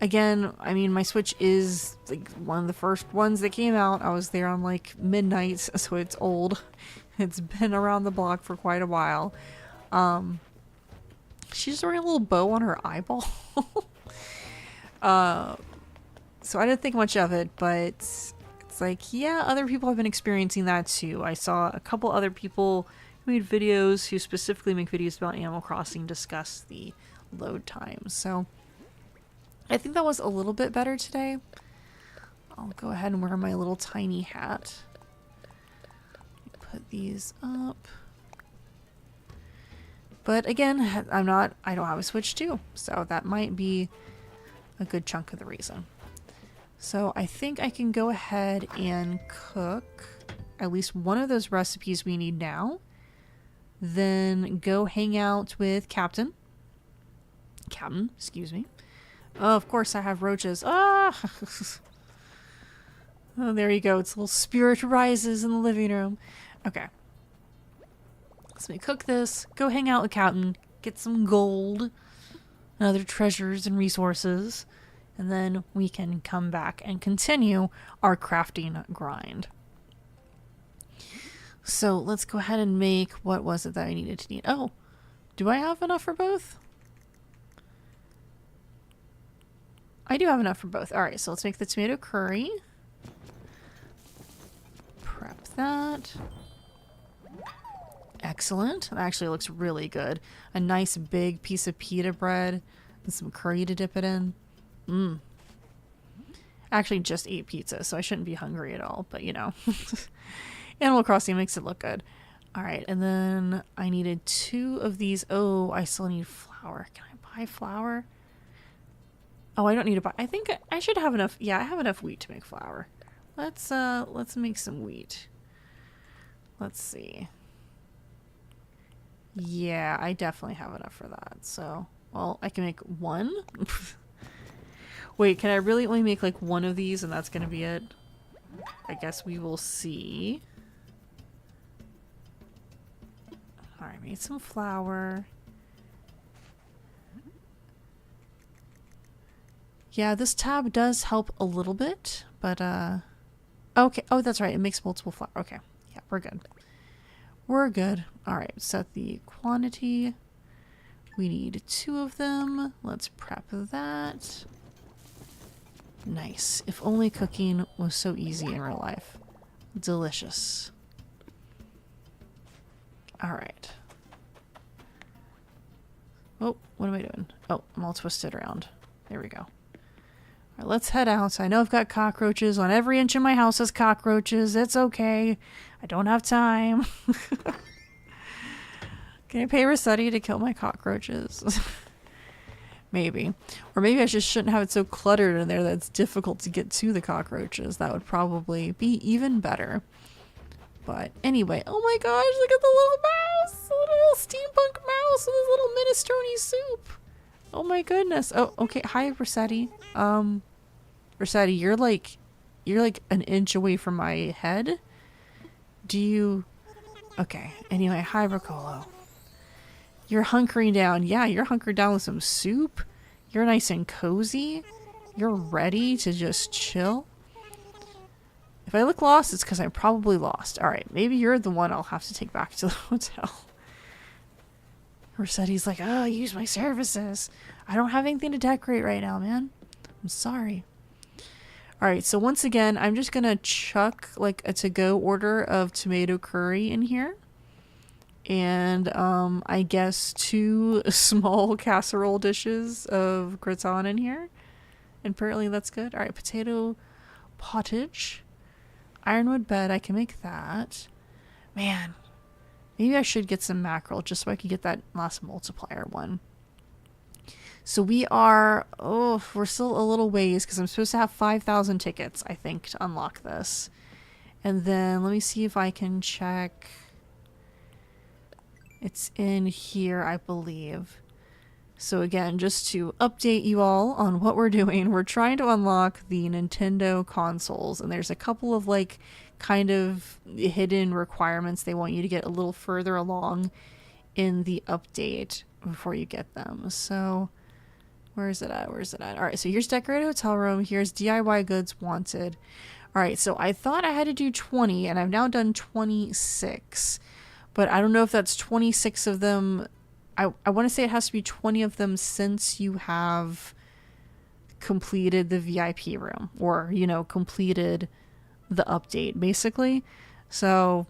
again, I mean, my Switch is like one of the first ones that came out. I was there on like midnight, so it's old. It's been around the block for quite a while. She's wearing a little bow on her eyeball. So I didn't think much of it, but it's like, yeah, other people have been experiencing that too. I saw a couple other people who made videos who specifically make videos about Animal Crossing discuss the load times. So I think that was a little bit better today. I'll go ahead and wear my little tiny hat. Put these up. But again, I don't have a Switch 2, so that might be a good chunk of the reason. So I think I can go ahead and cook at least one of those recipes we need now. Then go hang out with Captain, excuse me. Oh, of course I have roaches. Ah! Oh, there you go. It's a little spirit rises in the living room. Okay. So let me cook this, go hang out with Captain, get some gold and other treasures and resources, and then we can come back and continue our crafting grind. So let's go ahead and make, what was it that I needed to need? Oh, do I have enough for both? I do have enough for both. All right, so let's make the tomato curry. Prep that. Excellent. That actually looks really good. A nice big piece of pita bread and some curry to dip it in. Mmm. I actually just ate pizza, so I shouldn't be hungry at all, but you know. Animal Crossing makes it look good. All right, and then I needed 2 of these. Oh, I still need flour. Can I buy flour? Oh, I don't need to buy. I think I should have enough. Yeah, I have enough wheat to make flour. Let's make some wheat. Let's see. Yeah, I definitely have enough for that. So, well, I can make 1. Wait, can I really only make like 1 of these and that's gonna be it? I guess we will see. Alright, made some flour. Yeah, this tab does help a little bit, but okay. Oh, that's right. It makes multiple flour. Okay. Yeah, we're good. We're good. Alright, set the quantity. We need 2 of them. Let's prep that. Nice. If only cooking was so easy in real life. Delicious. Alright. Oh, what am I doing? Oh, I'm all twisted around. There we go. Alright, let's head out. I know I've got cockroaches. On every inch of my house has cockroaches. It's okay. I don't have time. Can I pay Rossetti to kill my cockroaches? Maybe. Or maybe I just shouldn't have it so cluttered in there that it's difficult to get to the cockroaches. That would probably be even better. But anyway, oh my gosh, look at the little mouse! The little steampunk mouse with his little minestrone soup! Oh my goodness. Oh, okay. Hi, Rossetti. Rossetti, you're like an inch away from my head. Do you... Okay. Anyway, hi, Rocolo. You're hunkering down. Yeah, you're hunkered down with some soup. You're nice and cozy. You're ready to just chill. If I look lost, it's because I'm probably lost. Alright, maybe you're the one I'll have to take back to the hotel. Rossetti's like, oh, use my services. I don't have anything to decorate right now, man. I'm sorry. Alright, so once again, I'm just gonna chuck like a to-go order of tomato curry in here. And I guess 2 small casserole dishes of gratin in here. And apparently that's good. Alright, potato pottage. Ironwood bed, I can make that. Man, maybe I should get some mackerel just so I can get that last multiplier one. So we are, we're still a little ways because I'm supposed to have 5,000 tickets, I think, to unlock this. And then let me see if I can check. It's in here, I believe. So again, just to update you all on what we're doing, we're trying to unlock the Nintendo consoles, and there's a couple of like kind of hidden requirements they want you to get a little further along in the update before you get them. So where is it at? Where is it at? All right, so here's decorated hotel room. Here's DIY goods wanted. All right, so I thought I had to do 20, and I've now done 26. But I don't know if that's 26 of them. I want to say it has to be 20 of them since you have completed the VIP room or, you know, completed the update, basically. So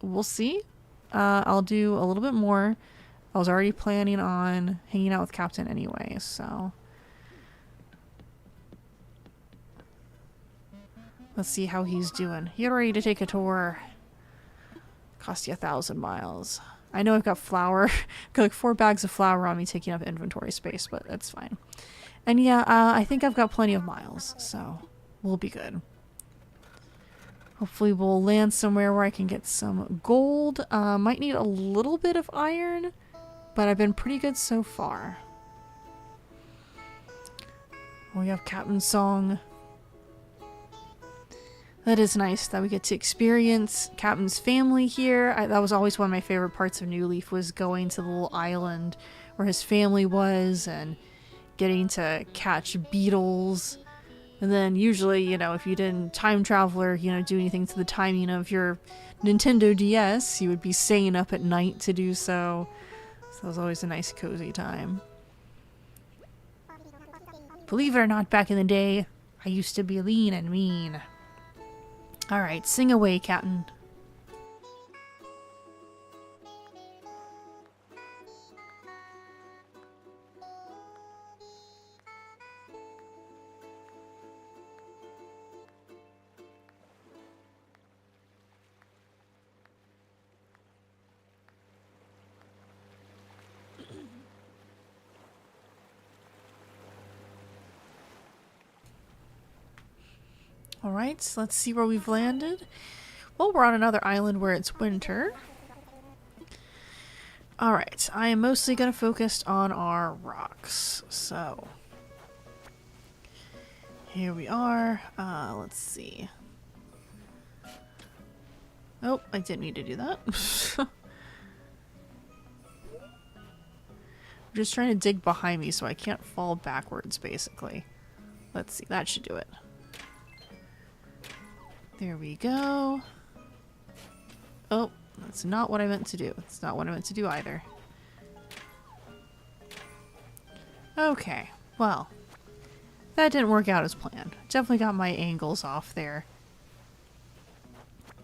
we'll see. I'll do a little bit more. I was already planning on hanging out with Captain anyway, so let's see how he's doing. Get ready to take a tour. Cost you 1,000 miles. I know I've got flour. I've got like 4 bags of flour on me taking up inventory space, but that's fine. And yeah, I think I've got plenty of miles, so we'll be good. Hopefully we'll land somewhere where I can get some gold. Might need a little bit of iron, but I've been pretty good so far. We have Captain's Song. That is nice that we get to experience Captain's family here. That was always one of my favorite parts of New Leaf, was going to the little island where his family was and getting to catch beetles. And then usually, you know, if you didn't time travel or, you know, do anything to the timing of your Nintendo DS, you would be staying up at night to do so. So that was always a nice cozy time. Believe it or not, back in the day, I used to be lean and mean. Alright, sing away, Captain. Alright, so let's see where we've landed. Well, we're on another island where it's winter. Alright, I am mostly going to focus on our rocks. So, here we are. Let's see. Oh, I didn't need to do that. I'm just trying to dig behind me so I can't fall backwards, basically. Let's see, that should do it. There we go. Oh, that's not what I meant to do. It's not what I meant to do either. Okay, well, that didn't work out as planned. Definitely got my angles off there.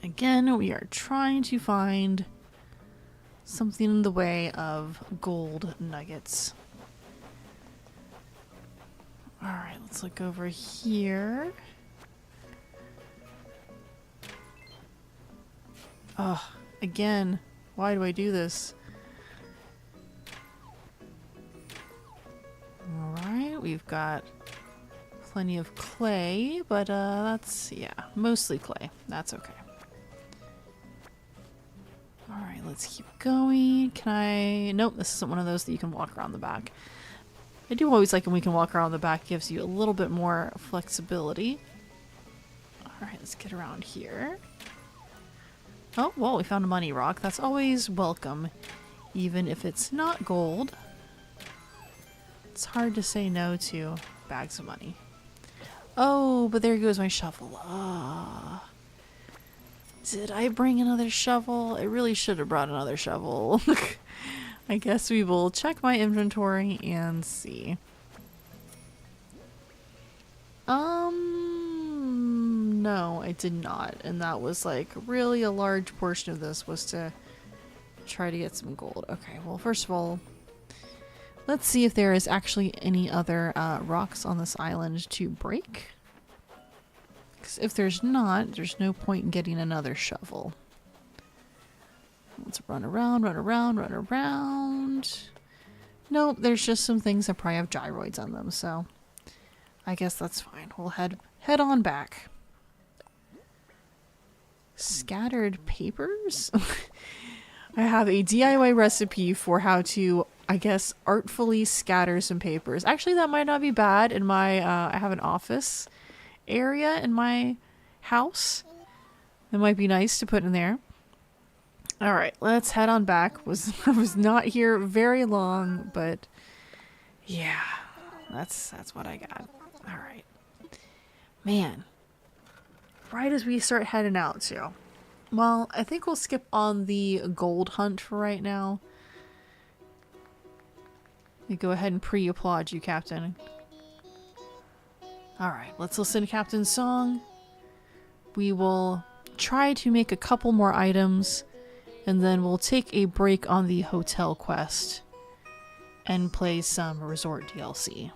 Again, we are trying to find something in the way of gold nuggets. Alright, let's look over here. Ugh, again, why do I do this? Alright, we've got plenty of clay, but that's, yeah, mostly clay. That's okay. Alright, let's keep going. Can I... Nope, this isn't one of those that you can walk around the back. I do always like when we can walk around the back. It gives you a little bit more flexibility. Alright, let's get around here. Oh, well, we found a money rock. That's always welcome, even if it's not gold. It's hard to say no to bags of money. Oh, but there goes my shovel. Ah. Did I bring another shovel? I really should have brought another shovel. I guess we will check my inventory and see. No, I did not. And that was like really a large portion of this was to try to get some gold. Okay, well, first of all, let's see if there is actually any other rocks on this island to break. Because if there's not, there's no point in getting another shovel. Let's run around, run around, run around. Nope, there's just some things that probably have gyroids on them, so I guess that's fine. We'll head on back. Scattered papers? I have a DIY recipe for how to, I guess, artfully scatter some papers. Actually, that might not be bad in my, I have an office area in my house. It might be nice to put in there. Alright, let's head on back. I was not here very long, but yeah, that's what I got. Alright. Man. Right as we start heading out too. Well, I think we'll skip on the gold hunt for right now. You go ahead and pre-applaud you, Captain. Alright, let's listen to Captain's song. We will try to make a couple more items, and then we'll take a break on the hotel quest and play some resort DLC.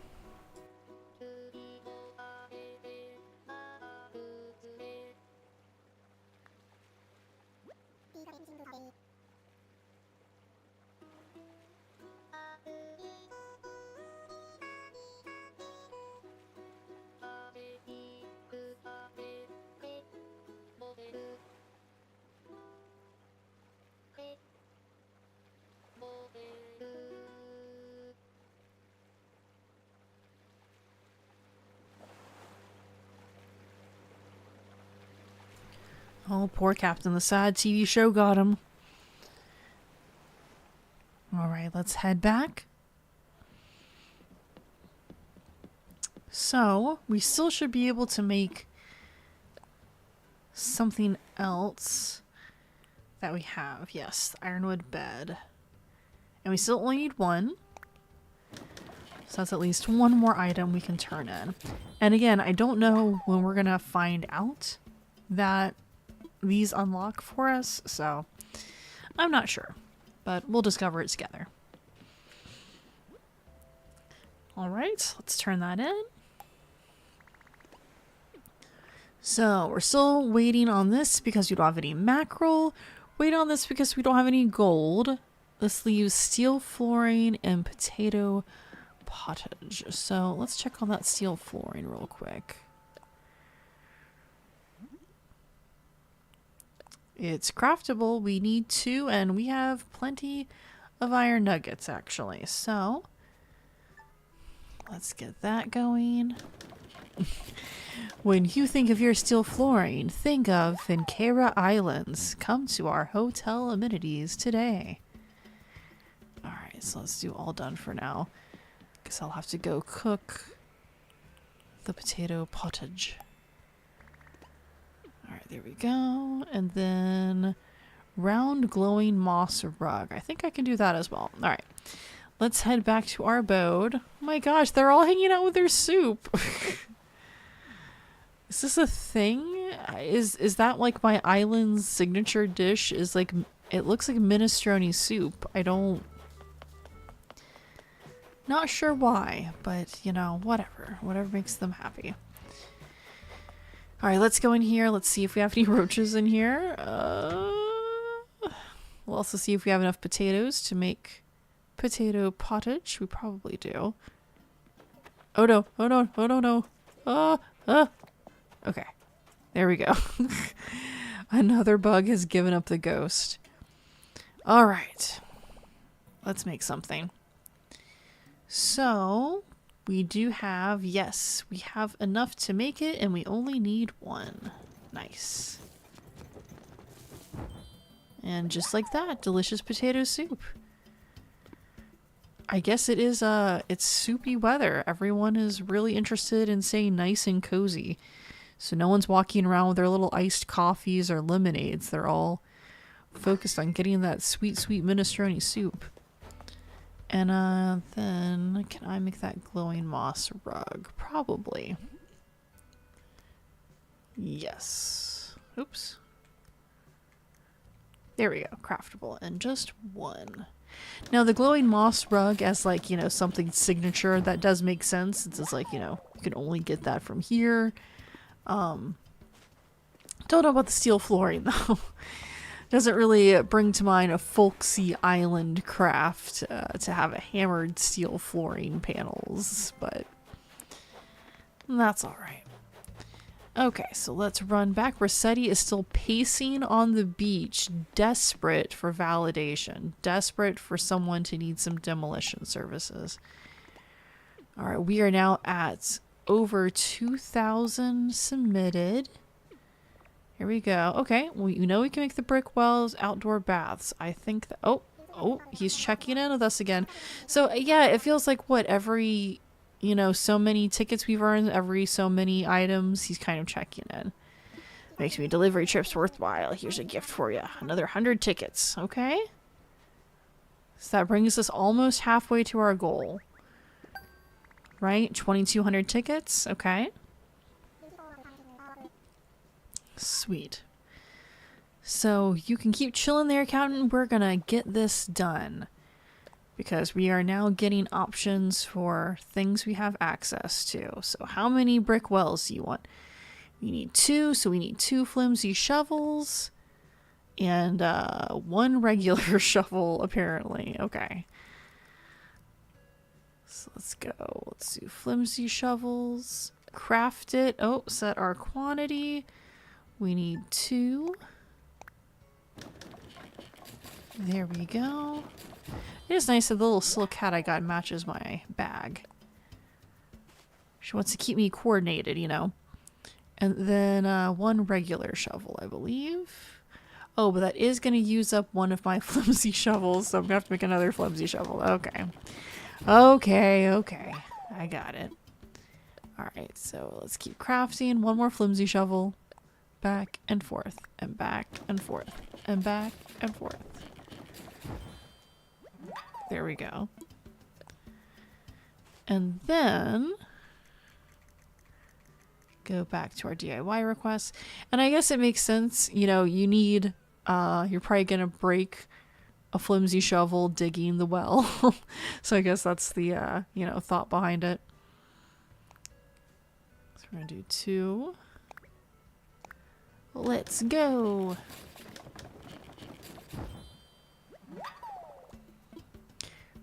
Oh, poor Captain. The sad TV show got him. Alright, let's head back. So, we still should be able to make something else that we have. Yes, the ironwood bed. And we still only need one. So that's at least one more item we can turn in. And again, I don't know when we're going to find out that these unlock for us, so I'm not sure. But we'll discover it together. Alright, let's turn that in. So, we're still waiting on this because we don't have any mackerel. Waiting on this because we don't have any gold. This leaves steel flooring and potato pottage. So, let's check on that steel flooring real quick. It's craftable. We need 2, and we have plenty of iron nuggets, actually. So, let's get that going. When you think of your steel flooring, think of Finkera Islands. Come to our hotel amenities today. Alright, so let's do all done for now. Guess I'll have to go cook the potato pottage. Alright, there we go. And then round glowing moss rug. I think I can do that as well. Alright, let's head back to our abode. Oh my gosh, they're all hanging out with their soup. Is this a thing? Is that like my island's signature dish? Is like, it looks like minestrone soup. Not sure why, but you know, whatever makes them happy. All right, let's go in here. Let's see if we have any roaches in here. We'll also see if we have enough potatoes to make potato pottage. We probably do. Oh no, oh no, oh no, no. Okay, there we go. Another bug has given up the ghost. All right, let's make something. So we do have, yes, we have enough to make it, and we only need one. Nice. And just like that, delicious potato soup. I guess it is, it's soupy weather. Everyone is really interested in staying nice and cozy. So no one's walking around with their little iced coffees or lemonades. They're all focused on getting that sweet, sweet minestrone soup. And then can I make that glowing moss rug? Probably. Yes. Oops. There we go. Craftable. And just one. Now the glowing moss rug as like, you know, something signature, that does make sense. It's just like, you know, you can only get that from here. Don't know about the steel flooring though. Doesn't really bring to mind a folksy island craft to have a hammered steel flooring panels, but that's all right. Okay, so let's run back. Rossetti is still pacing on the beach, desperate for validation, desperate for someone to need some demolition services. All right, we are now at over 2,000 submitted. Here we go. Okay, well, you know we can make the brick wells, outdoor baths. I think that... Oh, he's checking in with us again. So, yeah, it feels like, what, every, you know, so many tickets we've earned, every so many items, he's kind of checking in. Makes me delivery trips worthwhile. Here's a gift for you. Another 100 tickets. Okay? So that brings us almost halfway to our goal. Right? 2,200 tickets. Okay. Sweet. So you can keep chilling there, Captain. We're gonna get this done. Because we are now getting options for things we have access to. So how many brick wells do you want? We need 2, so we need 2 flimsy shovels. And 1 regular shovel, apparently. Okay. So let's go. Let's do flimsy shovels. Craft it. Oh, set our quantity. We need 2. There we go. It is nice that the little silk hat I got matches my bag. She wants to keep me coordinated, you know. And then 1 regular shovel, I believe. Oh, but that is going to use up one of my flimsy shovels, so I'm going to have to make another flimsy shovel. Okay. Okay. I got it. Alright, so let's keep crafting. 1 more flimsy shovel. Back and forth, and back and forth, and back and forth. There we go. And then go back to our DIY requests. And I guess it makes sense, you know, you need, you're probably going to break a flimsy shovel digging the well. So I guess that's the, you know, thought behind it. So we're going to do 2. Let's go.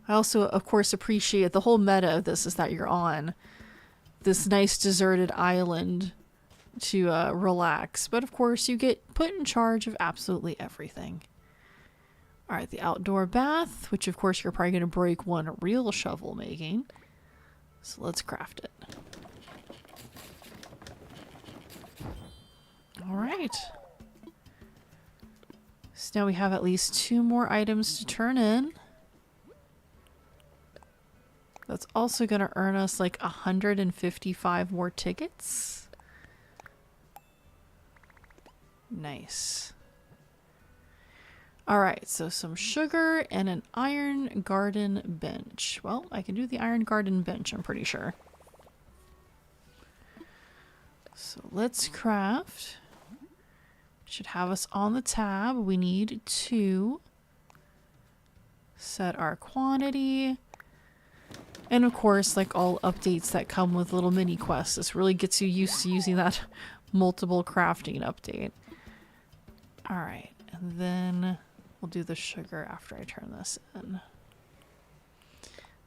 I also, of course, appreciate the whole meta of this is that you're on this nice deserted island to relax. But of course, you get put in charge of absolutely everything. All right, the outdoor bath, which of course you're probably going to break 1 real shovel making. So let's craft it. All right. So now we have at least 2 more items to turn in. That's also going to earn us like 155 more tickets. Nice. Alright, so some sugar and an iron garden bench. Well, I can do the iron garden bench, I'm pretty sure. So let's craft. Should have us on the tab. We need to set our quantity. And of course, like all updates that come with little mini quests, this really gets you used to using that multiple crafting update. Alright, and then we'll do the sugar after I turn this in.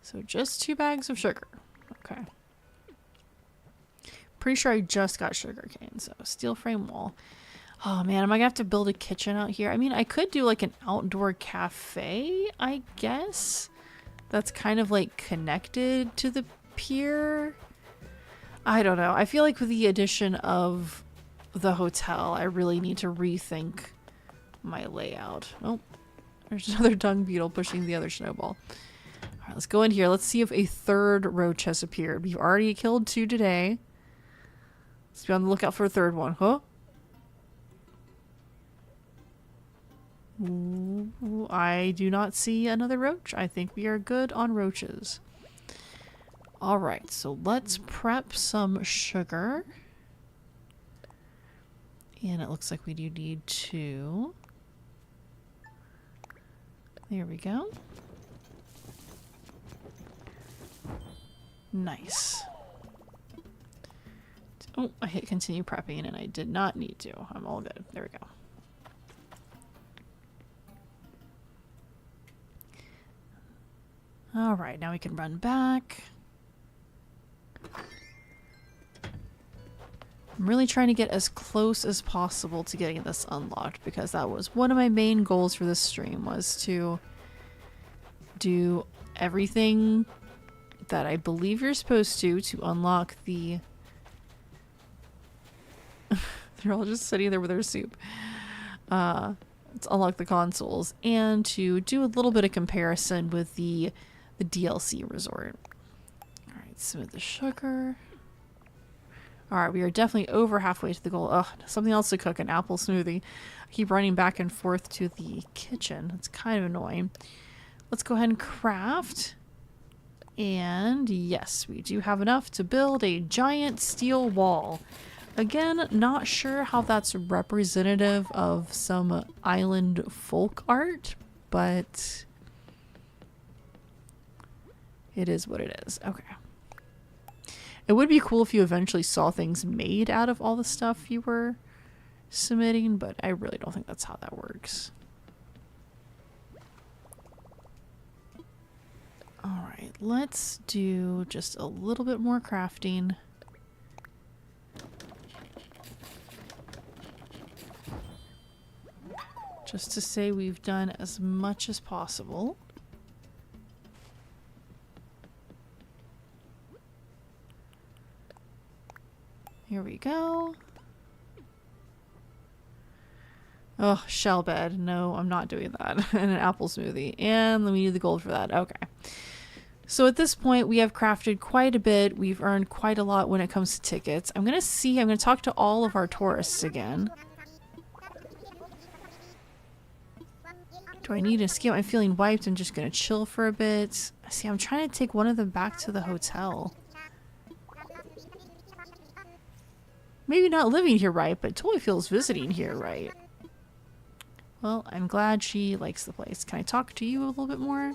So just 2 bags of sugar. Okay. Pretty sure I just got sugar cane, so steel frame wall. Oh man, am I gonna have to build a kitchen out here? I mean, I could do like an outdoor cafe, I guess. That's kind of like connected to the pier. I don't know. I feel like with the addition of the hotel, I really need to rethink my layout. Oh, there's another dung beetle pushing the other snowball. All right, let's go in here. Let's see if a 3rd roach has appeared. We've already killed 2 today. Let's be on the lookout for a 3rd one. Huh? Ooh, I do not see another roach. I think we are good on roaches. Alright, so let's prep some sugar. And it looks like we do need 2. There we go. Nice. Oh, I hit continue prepping and I did not need to. I'm all good. There we go. Alright, now we can run back. I'm really trying to get as close as possible to getting this unlocked because that was one of my main goals for this stream, was to do everything that I believe you're supposed to unlock the... They're all just sitting there with their soup. To unlock the consoles and to do a little bit of comparison with the DLC resort. Alright, smooth the sugar. Alright, we are definitely over halfway to the goal. Ugh, something else to cook, an apple smoothie. I keep running back and forth to the kitchen. It's kind of annoying. Let's go ahead and craft. And yes, we do have enough to build a giant steel wall. Again, not sure how that's representative of some island folk art, but it is what it is. Okay. It would be cool if you eventually saw things made out of all the stuff you were submitting, but I really don't think that's how that works. Alright, let's do just a little bit more crafting. Just to say we've done as much as possible. Here we go. Oh, shell bed. No, I'm not doing that. And an apple smoothie. And we need the gold for that. Okay. So at this point, we have crafted quite a bit. We've earned quite a lot when it comes to tickets. I'm going to talk to all of our tourists again. Do I need to escape? I'm feeling wiped. I'm just going to chill for a bit. See, I'm trying to take one of them back to the hotel. Maybe not living here right, but totally feels visiting here right. Well, I'm glad she likes the place. Can I talk to you a little bit more?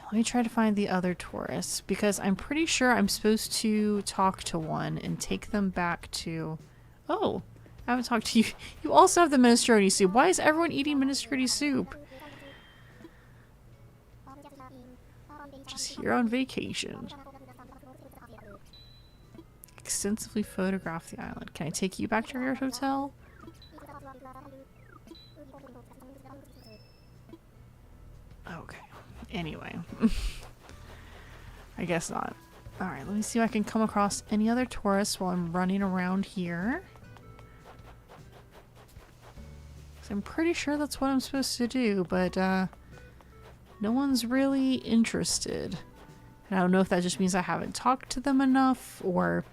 Let me try to find the other tourists, because I'm pretty sure I'm supposed to talk to one and take them back to... Oh, I haven't talked to you. You also have the minestrone soup. Why is everyone eating minestrone soup? Just here on vacation. Extensively photograph the island. Can I take you back to your hotel? Okay. Anyway. I guess not. Alright, let me see if I can come across any other tourists while I'm running around here. I'm pretty sure that's what I'm supposed to do, but no one's really interested. And I don't know if that just means I haven't talked to them enough, or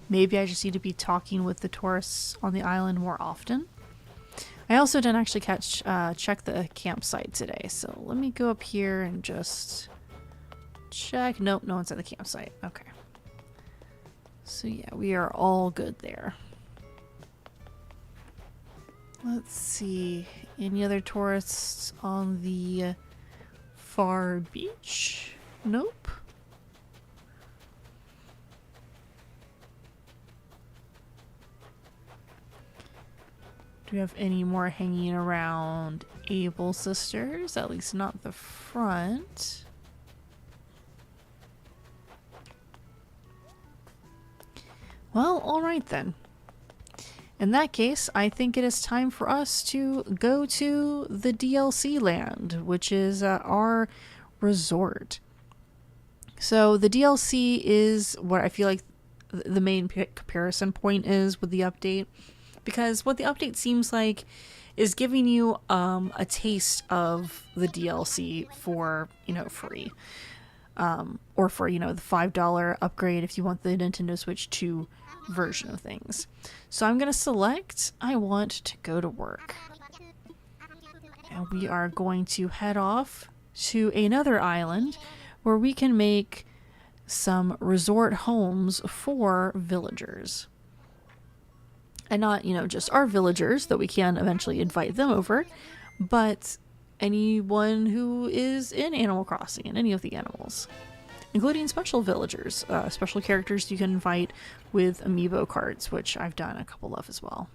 maybe I just need to be talking with the tourists on the island more often. I also didn't actually check the campsite today, so let me go up here and just check. Nope, no one's at the campsite. Okay. So yeah, we are all good there. Let's see. Any other tourists on the far beach? Nope. Do we have any more hanging around Able Sisters? At least not the front. Well, alright then. In that case, I think it is time for us to go to the DLC land, which is our resort. So the DLC is what I feel like the main comparison point is with the update, because what the update seems like is giving you a taste of the DLC for, you know, free. Or for, you know, the $5 upgrade if you want the Nintendo Switch 2 version of things. So I'm going to select I want to go to work. And we are going to head off to another island where we can make some resort homes for villagers. And not, you know, just our villagers, that we can eventually invite them over, but anyone who is in Animal Crossing and any of the animals, including special villagers, special characters you can invite with amiibo cards, which I've done a couple of as well.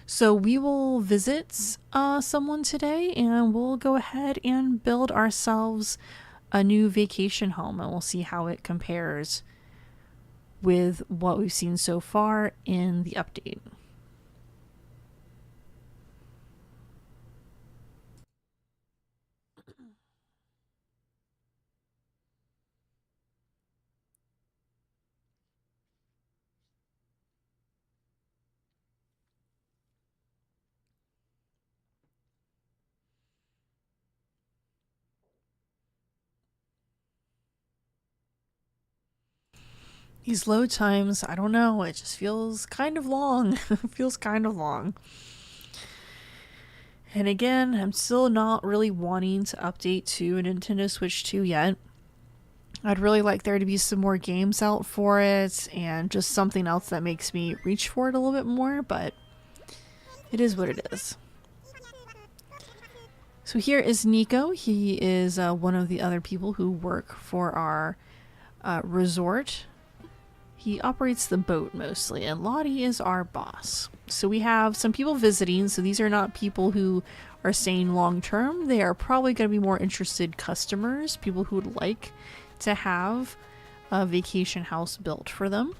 So we will visit someone today, and we'll go ahead and build ourselves a new vacation home, and we'll see how it compares with what we've seen so far in the update. These load times, I don't know, it just feels kind of long. It feels kind of long. And again, I'm still not really wanting to update to a Nintendo Switch 2 yet. I'd really like there to be some more games out for it, and just something else that makes me reach for it a little bit more, but it is what it is. So here is Nico. He is one of the other people who work for our resort. He operates the boat mostly, and Lottie is our boss. So we have some people visiting, so these are not people who are staying long term. They are probably going to be more interested customers, people who would like to have a vacation house built for them.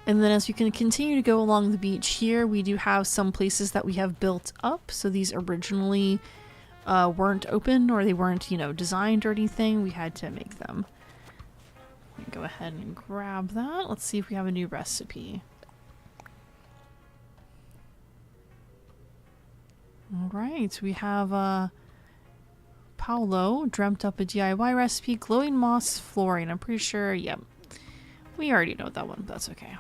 And then as we can continue to go along the beach here, we do have some places that we have built up. So these originally weren't open, or they weren't, you know, designed or anything. We had to make them. Go ahead and grab that. Let's see if we have a new recipe. Alright, we have Paolo dreamt up a DIY recipe, glowing moss flooring. I'm pretty sure, yep. We already know that one, but that's okay.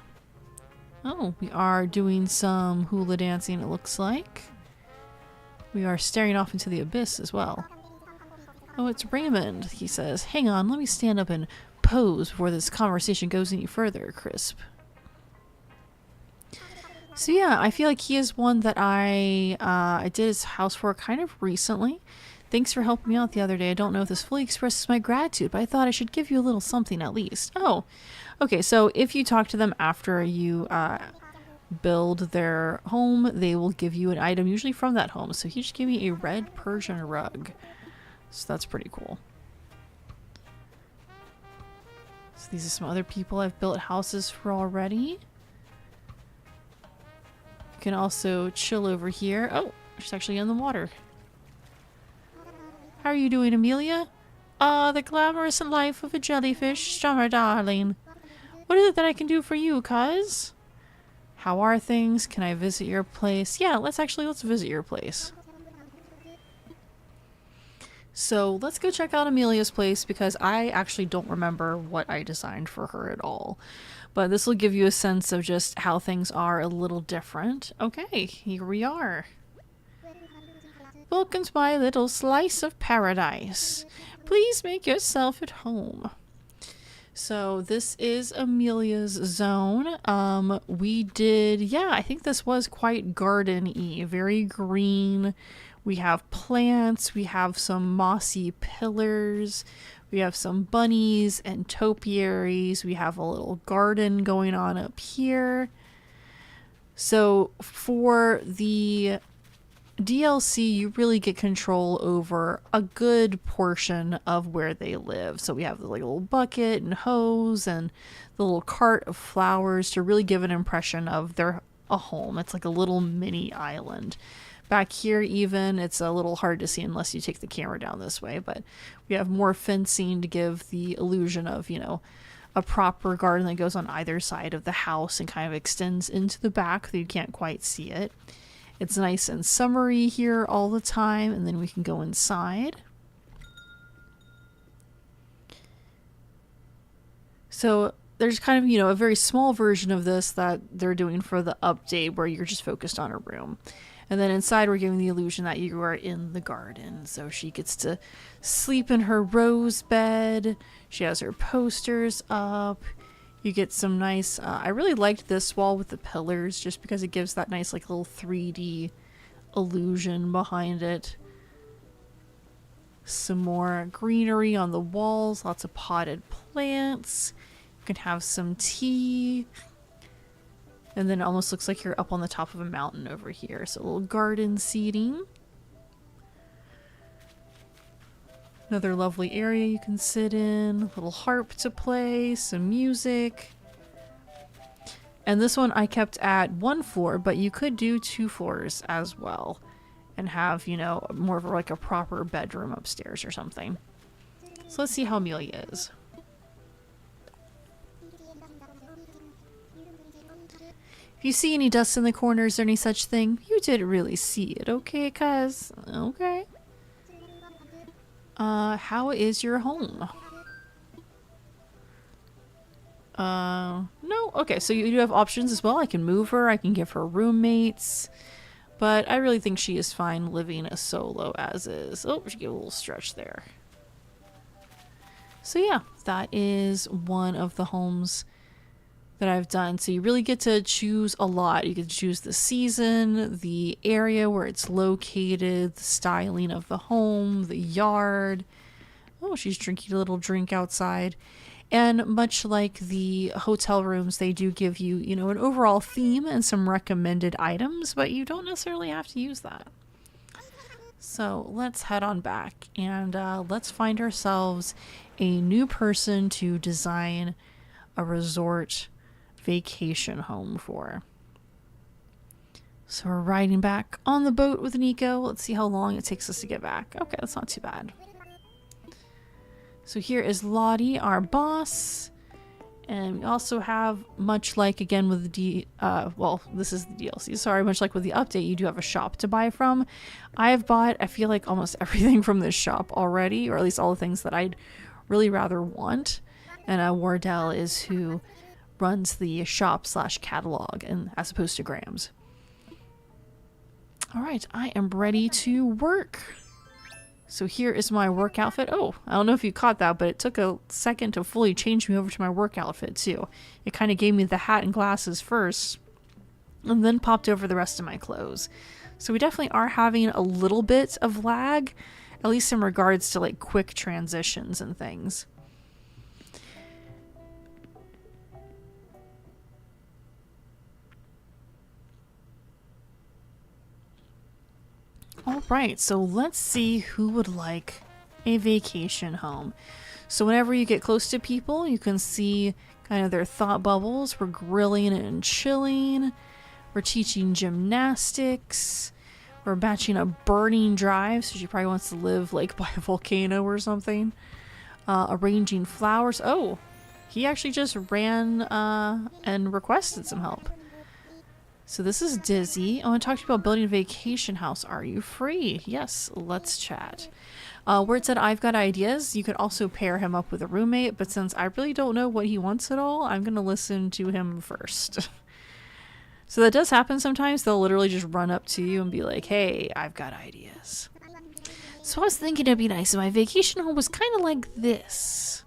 Oh, we are doing some hula dancing, it looks like. We are staring off into the abyss as well. Oh, it's Raymond, he says. Hang on, let me stand up and pose before this conversation goes any further, Crisp. So yeah, I feel like he is one that I did his housework kind of recently. Thanks for helping me out the other day. I don't know if this fully expresses my gratitude, but I thought I should give you a little something at least. Oh, okay, so if you talk to them after you build their home, they will give you an item, usually from that home. So he just gave me a red Persian rug. So that's pretty cool. So these are some other people I've built houses for already. You can also chill over here. Oh, she's actually in the water. How are you doing, Amelia? Ah, the glamorous life of a jellyfish, summer darling. What is it that I can do for you, cuz? How are things? Can I visit your place? Yeah, let's visit your place. So let's go check out Amelia's place because I actually don't remember what I designed for her at all. But this will give you a sense of just how things are a little different. Okay, here we are. Welcome to my little slice of paradise. Please make yourself at home. So this is Amelia's zone. I think this was quite garden-y, very green. We have plants, we have some mossy pillars, we have some bunnies and topiaries, we have a little garden going on up here. So for the DLC, you really get control over a good portion of where they live. So we have the little bucket and hose and the little cart of flowers to really give an impression of they're a home. It's like a little mini island. Back here even, it's a little hard to see unless you take the camera down this way, but we have more fencing to give the illusion of, a proper garden that goes on either side of the house and kind of extends into the back so you can't quite see it. It's nice and summery here all the time, and then we can go inside. So there's kind of, a very small version of this that they're doing for the update where you're just focused on a room. And then inside we're giving the illusion that you are in the garden. So she gets to sleep in her rose bed. She has her posters up. You get some nice, I really liked this wall with the pillars just because it gives that nice like little 3D illusion behind it. Some more greenery on the walls, lots of potted plants. You can have some tea. And then it almost looks like you're up on the top of a mountain over here. So a little garden seating. Another lovely area you can sit in. A little harp to play, some music. And this one I kept at 1 floor, but you could do 2 floors as well. And have, more of like a proper bedroom upstairs or something. So let's see how Amelia is. If you see any dust in the corners or any such thing, you didn't really see it, okay, cuz? Okay. How is your home? No? Okay, so you do have options as well. I can move her, I can give her roommates. But I really think she is fine living a solo as is. Oh, she gave a little stretch there. So yeah, that is one of the homes that I've done. So you really get to choose a lot. You can choose the season, the area where it's located, the styling of the home, the yard. Oh, she's drinking a little drink outside. And much like the hotel rooms, they do give you, an overall theme and some recommended items, but you don't necessarily have to use that. So let's head on back and let's find ourselves a new person to design a resort vacation home for. So we're riding back on the boat with Nico. Let's see how long it takes us to get back. Okay, that's not too bad. So here is Lottie, our boss. And we also have, much like again with the this is the DLC, sorry, much like with the update, you do have a shop to buy from. I have bought, I feel like, almost everything from this shop already, or at least all the things that I'd really rather want. And Wardell is who runs the shop / catalog, and as opposed to Graham's. All right, I am ready to work. So here is my work outfit. Oh, I don't know if you caught that, but it took a second to fully change me over to my work outfit too. It kind of gave me the hat and glasses first, and then popped over the rest of my clothes. So we definitely are having a little bit of lag, at least in regards to like quick transitions and things. Alright, so let's see who would like a vacation home. So whenever you get close to people, you can see kind of their thought bubbles. We're grilling and chilling. We're teaching gymnastics. We're matching a burning drive, so she probably wants to live like by a volcano or something. Arranging flowers. Oh, he actually just ran and requested some help. So this is Dizzy. I want to talk to you about building a vacation house. Are you free? Yes, let's chat. Where it said I've got ideas, you could also pair him up with a roommate, but since I really don't know what he wants at all, I'm going to listen to him first. So that does happen sometimes. They'll literally just run up to you and be like, hey, I've got ideas. So I was thinking it'd be nice if my vacation home was kind of like this.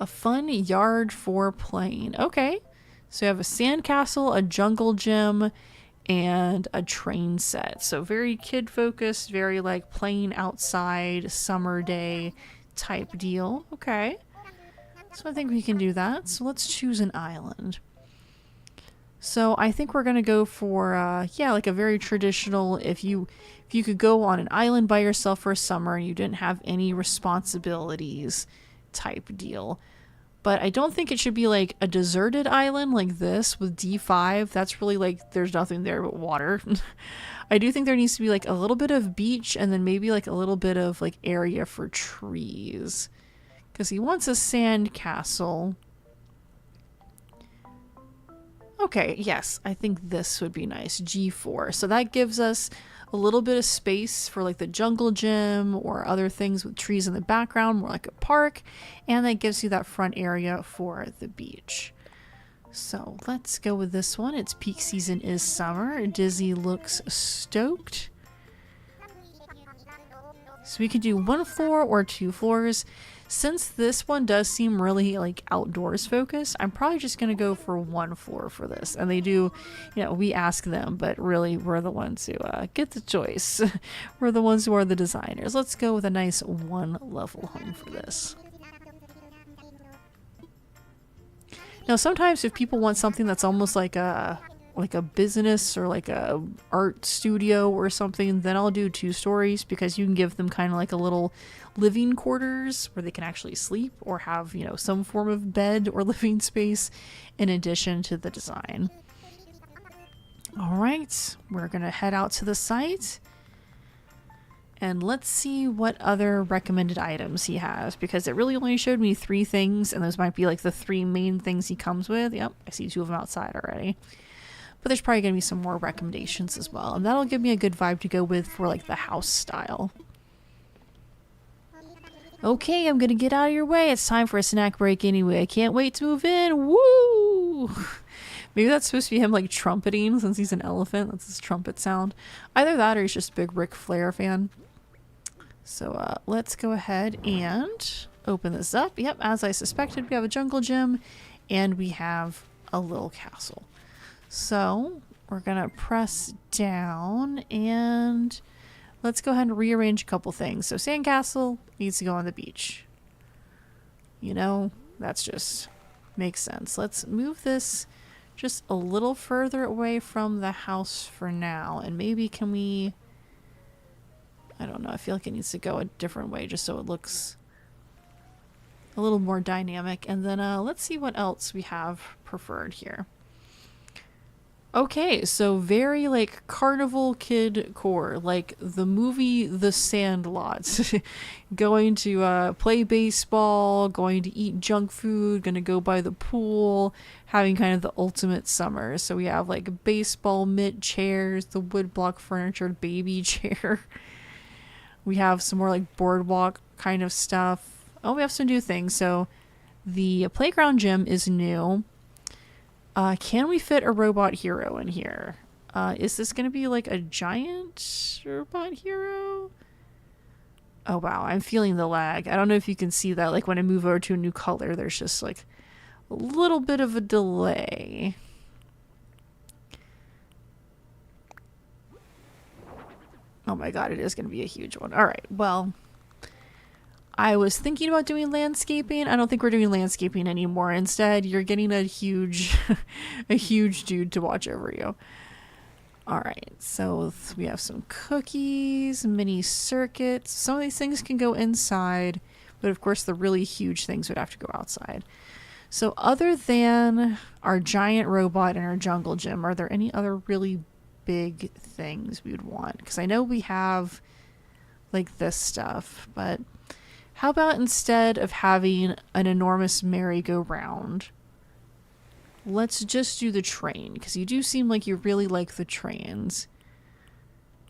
A fun yard for playing. Okay. So you have a sandcastle, a jungle gym, and a train set. So very kid focused, very like playing outside, summer day type deal. Okay. So I think we can do that. So let's choose an island. So I think we're going to go for, yeah, like a very traditional, if you could go on an island by yourself for a summer and you didn't have any responsibilities type deal. But I don't think it should be like a deserted island like this with D5. That's really like, there's nothing there but water. I do think there needs to be like a little bit of beach and then maybe like a little bit of like area for trees. Because he wants a sand castle. Okay, yes, I think this would be nice. G4. So that gives us a little bit of space for like the jungle gym or other things with trees in the background, more like a park. And that gives you that front area for the beach. So let's go with this one. Its peak season is summer. Dizzy looks stoked. So we could do 1 floor or 2 floors. Since this one does seem really like outdoors focused, I'm probably just going to go for 1 floor for this. And they do, you know, we ask them, but really we're the ones who get the choice. We're the ones who are the designers. Let's go with a nice 1 level home for this. Now sometimes if people want something that's almost like a business or like a art studio or something, then I'll do 2 stories because you can give them kind of like a little living quarters where they can actually sleep or have, you know, some form of bed or living space in addition to the design. All right, we're gonna head out to the site and let's see what other recommended items he has, because it really only showed me 3 things and those might be like the 3 main things he comes with. Yep, I see 2 of them outside already. But there's probably going to be some more recommendations as well. And that'll give me a good vibe to go with for like the house style. Okay, I'm going to get out of your way. It's time for a snack break anyway. I can't wait to move in. Woo! Maybe that's supposed to be him like trumpeting since he's an elephant. That's his trumpet sound. Either that or he's just a big Ric Flair fan. So let's go ahead and open this up. Yep, as I suspected, we have a jungle gym and we have a little castle. So we're gonna press down and let's go ahead and rearrange a couple things. So sandcastle needs to go on the beach. You know, that's just makes sense. Let's move this just a little further away from the house for now. And maybe can we, I don't know, I feel like it needs to go a different way just so it looks a little more dynamic. And then let's see what else we have preferred here. Okay, so very like carnival kid core, like the movie The Sandlot. Going to play baseball, going to eat junk food, gonna go by the pool, having kind of the ultimate summer. So we have like baseball mitt chairs, the woodblock furniture baby chair. We have some more like boardwalk kind of stuff. Oh, we have some new things. So the playground gym is new. Can we fit a robot hero in here? Is this going to be like a giant robot hero? Oh, wow. I'm feeling the lag. I don't know if you can see that. Like when I move over to a new color, there's just like a little bit of a delay. Oh my god, it is going to be a huge one. All right, well, I was thinking about doing landscaping. I don't think we're doing landscaping anymore. Instead, you're getting a huge, a huge dude to watch over you. All right, so we have some cookies, mini circuits. Some of these things can go inside, but of course the really huge things would have to go outside. So other than our giant robot and our jungle gym, are there any other really big things we would want? Because I know we have like this stuff, but how about instead of having an enormous merry-go-round, let's just do the train, because you do seem like you really like the trains.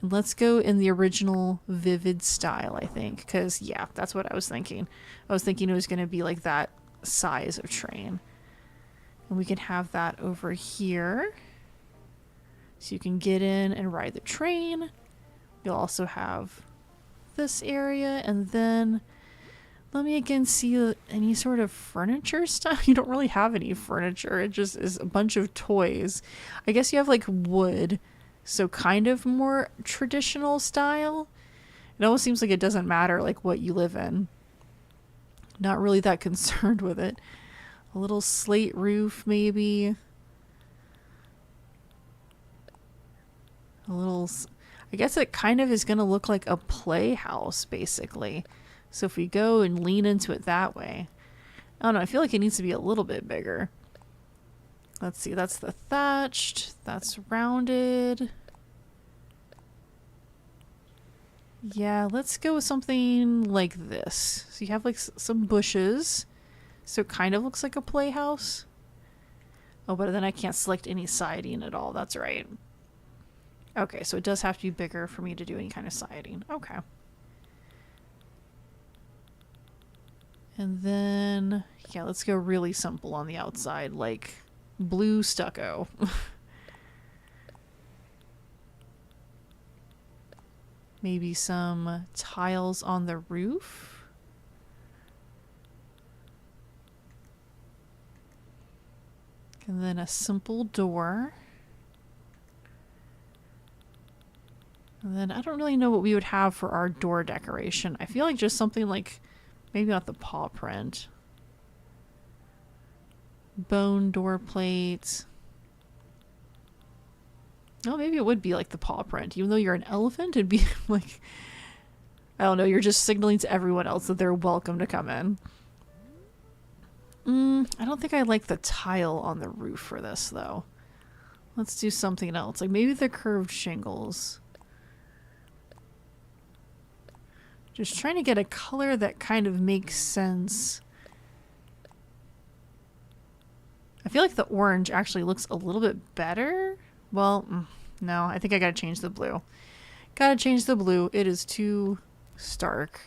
And let's go in the original Vivid style, I think, because yeah, that's what I was thinking. I was thinking it was going to be like that size of train. And we can have that over here. So you can get in and ride the train. You'll also have this area, and then let me again see any sort of furniture stuff. You don't really have any furniture. It just is a bunch of toys. I guess you have like wood, so kind of more traditional style. It almost seems like it doesn't matter like what you live in. Not really that concerned with it. A little slate roof maybe. A little, I guess it kind of is going to look like a playhouse basically. So if we go and lean into it that way. I don't know, I feel like it needs to be a little bit bigger. Let's see, that's the thatched, that's rounded. Yeah, let's go with something like this. So you have like some bushes. So it kind of looks like a playhouse. Oh, but then I can't select any siding at all. That's right. Okay, so it does have to be bigger for me to do any kind of siding. Okay. And then, yeah, let's go really simple on the outside, like blue stucco. Maybe some tiles on the roof. And then a simple door. And then I don't really know what we would have for our door decoration. I feel like just something like maybe not the paw print. Bone door plates. Oh, maybe it would be like the paw print. Even though you're an elephant, it'd be like, I don't know, you're just signaling to everyone else that they're welcome to come in. I don't think I like the tile on the roof for this, though. Let's do something else. Like maybe the curved shingles. Just trying to get a color that kind of makes sense. I feel like the orange actually looks a little bit better. Well, no, I think I gotta change the blue. Gotta change the blue. It is too stark.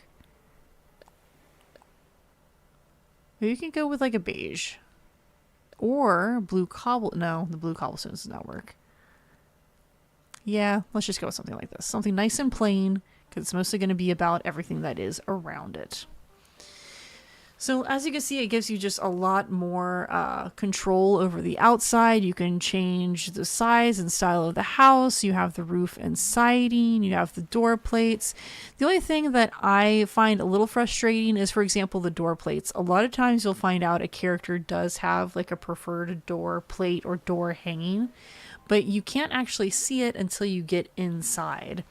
Maybe you can go with like a beige. Or blue cobble. No, the blue cobblestone does not work. Yeah, let's just go with something like this. Something nice and plain, because it's mostly going to be about everything that is around it. So as you can see, it gives you just a lot more control over the outside. You can change the size and style of the house. You have the roof and siding. You have the door plates. The only thing that I find a little frustrating is, for example, the door plates. A lot of times you'll find out a character does have like a preferred door plate or door hanging, but you can't actually see it until you get inside.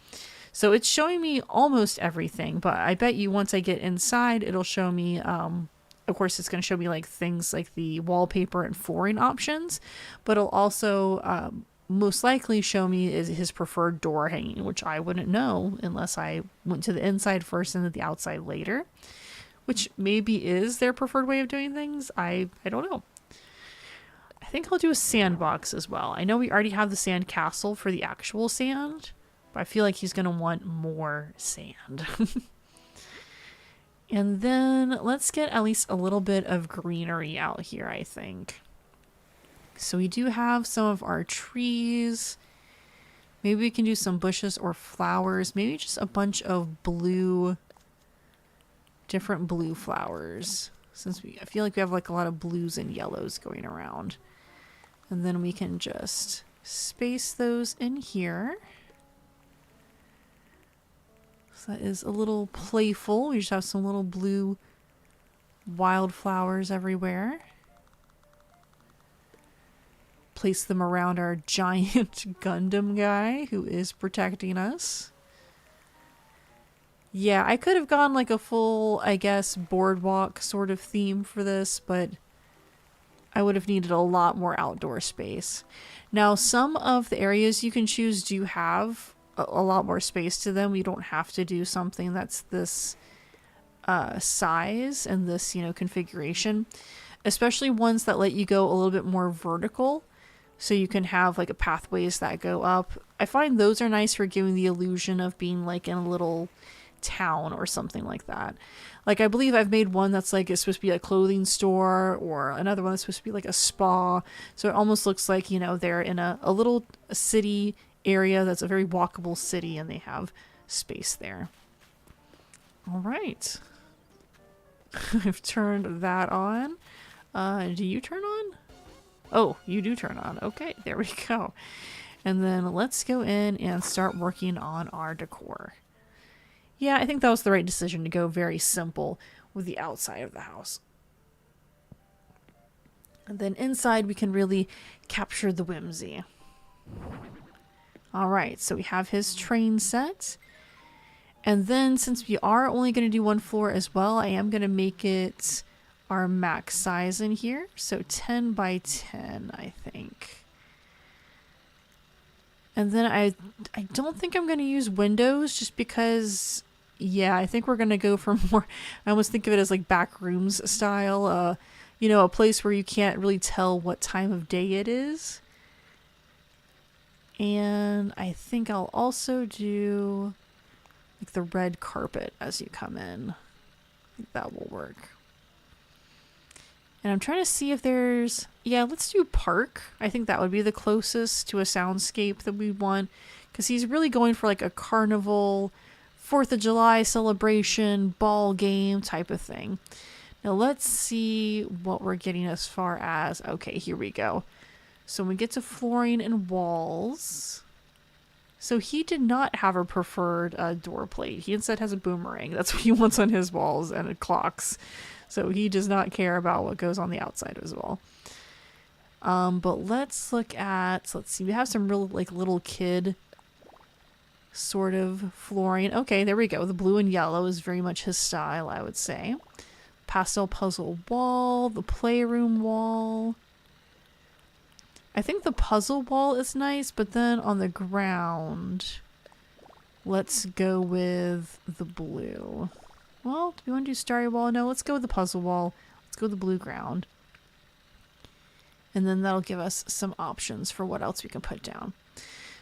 So it's showing me almost everything, but I bet you once I get inside, it'll show me, of course, it's going to show me like things like the wallpaper and flooring options, but it'll also most likely show me is his preferred door hanging, which I wouldn't know unless I went to the inside first and then the outside later, which maybe is their preferred way of doing things. I don't know. I think I'll do a sandbox as well. I know we already have the sand castle for the actual sand, but I feel like he's going to want more sand. And then let's get at least a little bit of greenery out here, I think. So we do have some of our trees. Maybe we can do some bushes or flowers. Maybe just a bunch of blue, different blue flowers. Since I feel like we have like a lot of blues and yellows going around. And then we can just space those in here. So that is a little playful. We just have some little blue wildflowers everywhere. Place them around our giant Gundam guy who is protecting us. Yeah, I could have gone like a full, I guess, boardwalk sort of theme for this, but I would have needed a lot more outdoor space. Now, some of the areas you can choose do have a lot more space to them. You don't have to do something that's this size and this, configuration, especially ones that let you go a little bit more vertical. So you can have like a pathways that go up. I find those are nice for giving the illusion of being like in a little town or something like that. Like I believe I've made one that's like it's supposed to be a clothing store, or another one that's supposed to be like a spa. So it almost looks like, they're in a little city area that's a very walkable city and they have space there. All right. I've turned that on. Do you turn on? Oh, you do turn on. Okay, there we go. And then let's go in and start working on our decor. Yeah, I think that was the right decision to go very simple with the outside of the house. And then inside we can really capture the whimsy. All right, so we have his train set. And then since we are only going to do one floor as well, I am going to make it our max size in here. So 10 by 10, I think. And then I don't think I'm going to use windows just because, yeah, I think we're going to go for more, I almost think of it as like back rooms style, a place where you can't really tell what time of day it is. And I think I'll also do like the red carpet as you come in. I think that will work. And I'm trying to see if there's... Yeah, let's do park. I think that would be the closest to a soundscape that we want. Because he's really going for like a carnival, 4th of July celebration, ball game type of thing. Now let's see what we're getting as far as... Okay, here we go. So when we get to flooring and walls... So he did not have a preferred door plate. He instead has a boomerang. That's what he wants on his walls, and clocks. So he does not care about what goes on the outside as well. But let's look at, let's see, we have some real like little kid sort of flooring. Okay, there we go. The blue and yellow is very much his style, I would say. Pastel puzzle wall, the playroom wall. I think the puzzle wall is nice, but then on the ground, let's go with the blue. Well, do we want to do starry wall? No, let's go with the puzzle wall. Let's go with the blue ground. And then that'll give us some options for what else we can put down.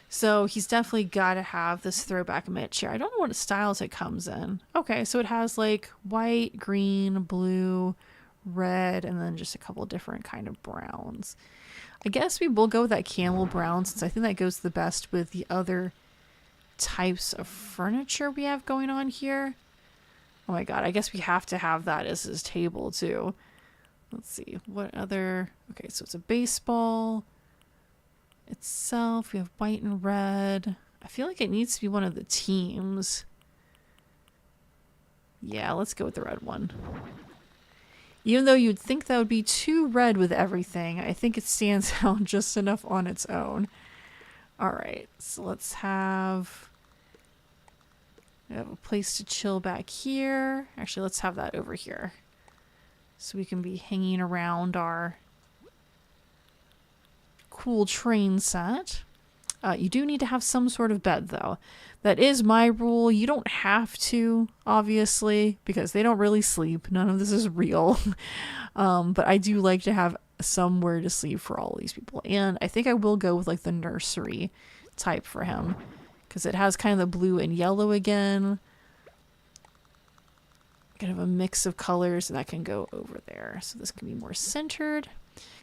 So he's definitely got to have this throwback mid chair. I don't know what styles it comes in. Okay, so it has like white, green, blue, red, and then just a couple different kind of browns. I guess we will go with that camel brown since I think that goes the best with the other types of furniture we have going on here. Oh my god, I guess we have to have that as his table too. Let's see, what other... Okay, so it's a baseball itself. We have white and red. I feel like it needs to be one of the teams. Yeah, let's go with the red one. Even though you'd think that would be too red with everything, I think it stands out just enough on its own. Alright, so let's have... We have a place to chill back here. Actually, let's have that over here. So we can be hanging around our cool train set. You do need to have some sort of bed, though. That is my rule. You don't have to, obviously, because they don't really sleep. None of this is real. But I do like to have somewhere to sleep for all these people. And I think I will go with like the nursery type for him. Because it has kind of the blue and yellow again. Kind of a mix of colors that can go over there. So this can be more centered.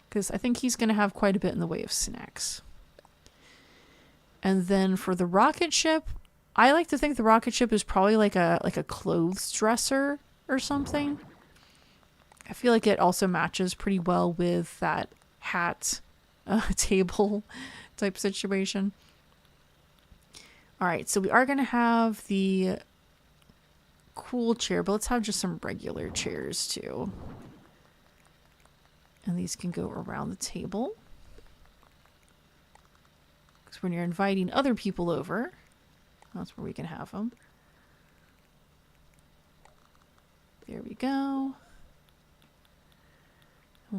Because I think he's going to have quite a bit in the way of snacks. And then for the rocket ship, I like to think the rocket ship is probably like a clothes dresser or something. I feel like it also matches pretty well with that hat table type situation. All right, so we are going to have the cool chair, but let's have just some regular chairs too. And these can go around the table. Because when you're inviting other people over, that's where we can have them. There we go.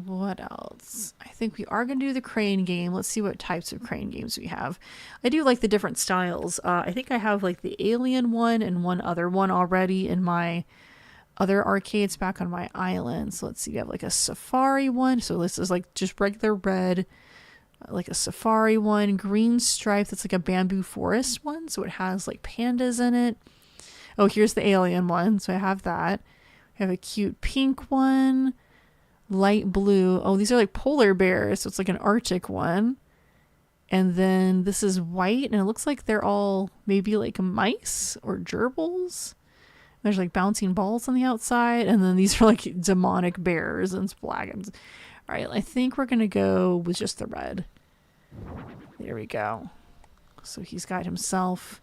What else? I think we are going to do the crane game. Let's see what types of crane games we have. I do like the different styles. I think I have like the alien one and one other one already in my other arcades back on my island. So let's see, we have like a safari one. So this is like just regular red, like a safari one, green stripe. That's like a bamboo forest one. So it has like pandas in it. Oh, here's the alien one. So I have that. We have a cute pink one, light blue. Oh, these are like polar bears. So it's like an Arctic one. And then this is white, and it looks like they're all maybe like mice or gerbils. There's like bouncing balls on the outside, and then these are like demonic bears and splagons. All right, I think we're gonna go with just the red. There we go. So he's got himself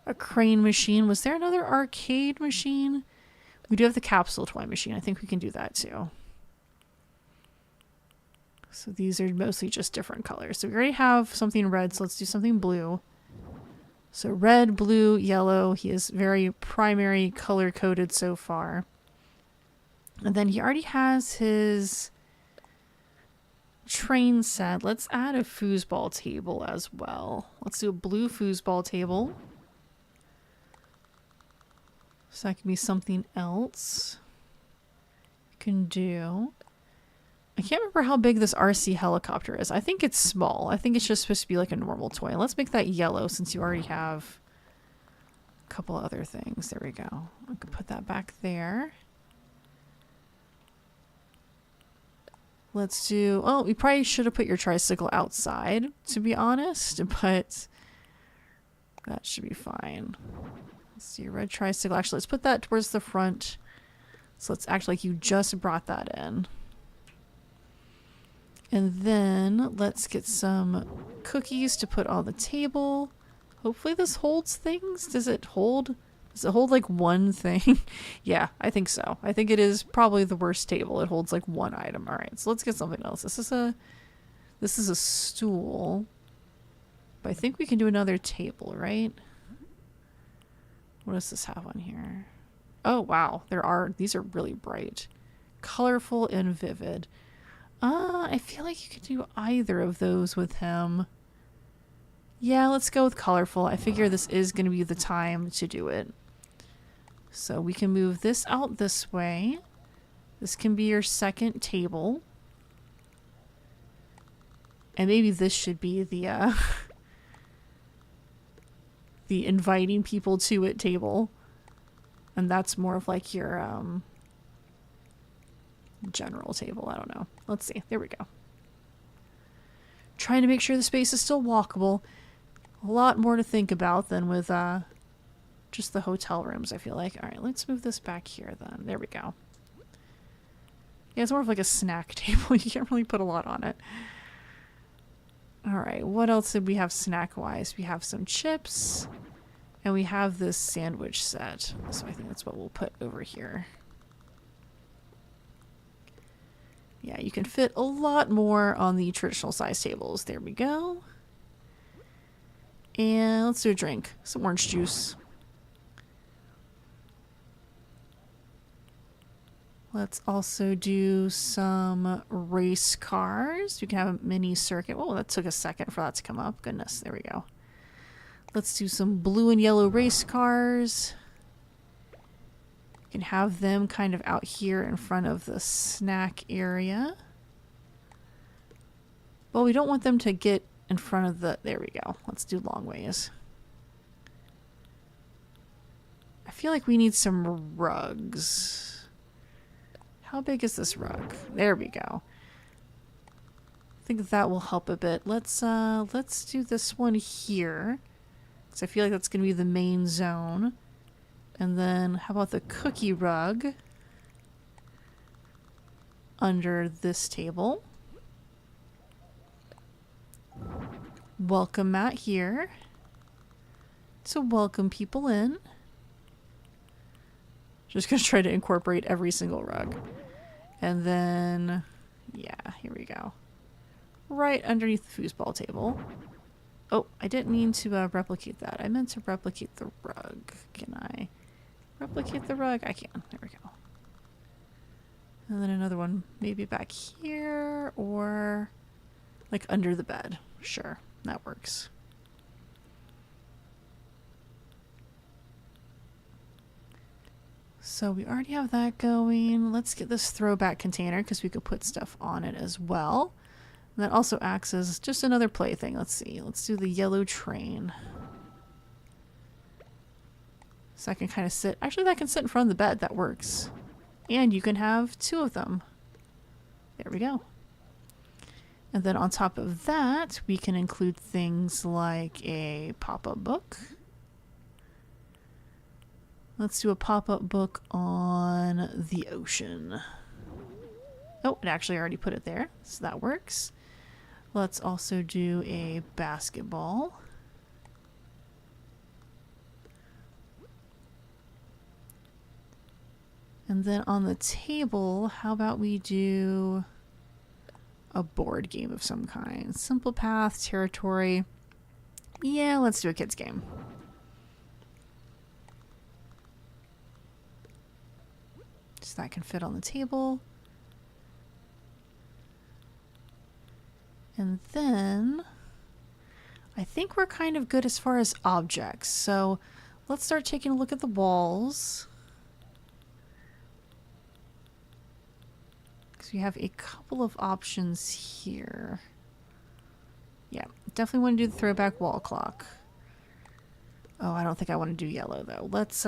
a crane machine. Was there another arcade machine? We do have the capsule toy machine. I think we can do that too. So these are mostly just different colors. So we already have something red, so let's do something blue. So red, blue, yellow. He is very primary color coded so far. And then he already has his train set. Let's add a foosball table as well. Let's do a blue foosball table. So that can be something else you can do. I can't remember how big this RC helicopter is. I think it's small. I think it's just supposed to be like a normal toy. Let's make that yellow since you already have a couple other things. There we go. I can put that back there. Let's do... Oh, we probably should have put your tricycle outside, to be honest, but that should be fine. Let's see, red tricycle. Actually, let's put that towards the front. So let's act like you just brought that in. And then let's get some cookies to put on the table. Hopefully this holds things. Does it hold like one thing? Yeah, I think so. I think it is probably the worst table. It holds like one item. All right, so let's get something else. This is a stool. But I think we can do another table, right? What does this have on here? Oh, wow. These are really bright. Colorful and vivid. I feel like you could do either of those with him. Yeah, let's go with colorful. I figure this is going to be the time to do it. So we can move this out this way. This can be your second table. And maybe this should be the the inviting people to it table. And that's more of like your general table. I don't know. Let's see. There we go. Trying to make sure the space is still walkable. A lot more to think about than with just the hotel rooms, I feel like. All right, let's move this back here then. There we go. Yeah, it's more of like a snack table. You can't really put a lot on it. All right, what else did we have snack-wise? We have some chips, and we have this sandwich set. So I think that's what we'll put over here. Yeah, you can fit a lot more on the traditional size tables. There we go. And let's do a drink. Some orange juice. Let's also do some race cars. We can have a mini circuit. Oh, that took a second for that to come up. Goodness, there we go. Let's do some blue and yellow race cars. Can have them kind of out here in front of the snack area. Well, we don't want them to get in front of the... There we go. Let's do long ways. I feel like we need some rugs. How big is this rug? There we go. I think that will help a bit. Let's do this one here. Because I feel like that's going to be the main zone. And then how about the cookie rug under this table? Welcome mat here to welcome people in. Just gonna try to incorporate every single rug. And then, yeah, here we go. Right underneath the foosball table. Oh, I didn't mean to replicate that. I meant to replicate the rug. Can I replicate the rug? I can. There we go. And then another one maybe back here or like under the bed. Sure, that works. So we already have that going. Let's get this throwback container because we could put stuff on it as well. And that also acts as just another plaything. Let's see. Let's do the yellow train. So I can kind of sit. Actually, that can sit in front of the bed. That works. And you can have two of them. There we go. And then on top of that, we can include things like a pop-up book. Let's do a pop-up book on the ocean. Oh, it actually already put it there, so that works. Let's also do a basketball. And then on the table, how about we do a board game of some kind? Simple Path, Territory. Yeah, let's do a kids game. So that can fit on the table. And then I think we're kind of good as far as objects. So let's start taking a look at the walls. Because we have a couple of options here. Yeah, definitely want to do the throwback wall clock. Oh, I don't think I want to do yellow though. Let's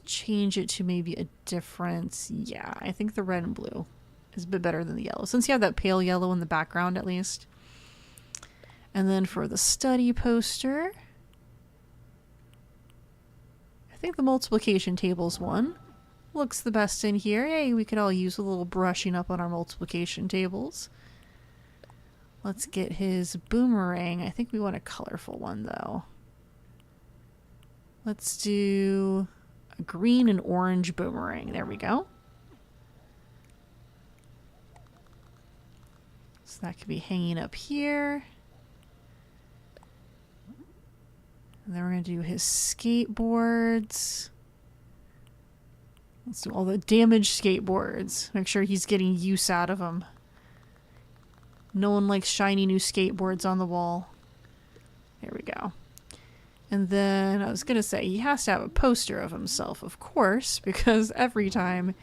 change it to maybe a different... Yeah, I think the red and blue is a bit better than the yellow. Since you have that pale yellow in the background at least. And then for the study poster, I think the multiplication tables one looks the best in here. Hey, we could all use a little brushing up on our multiplication tables. Let's get his boomerang. I think we want a colorful one though. Let's do a green and orange boomerang. There we go. So that could be hanging up here. And then we're going to do his skateboards. Let's do all the damaged skateboards. Make sure he's getting use out of them. No one likes shiny new skateboards on the wall. There we go. And then I was going to say he has to have a poster of himself, of course, because every time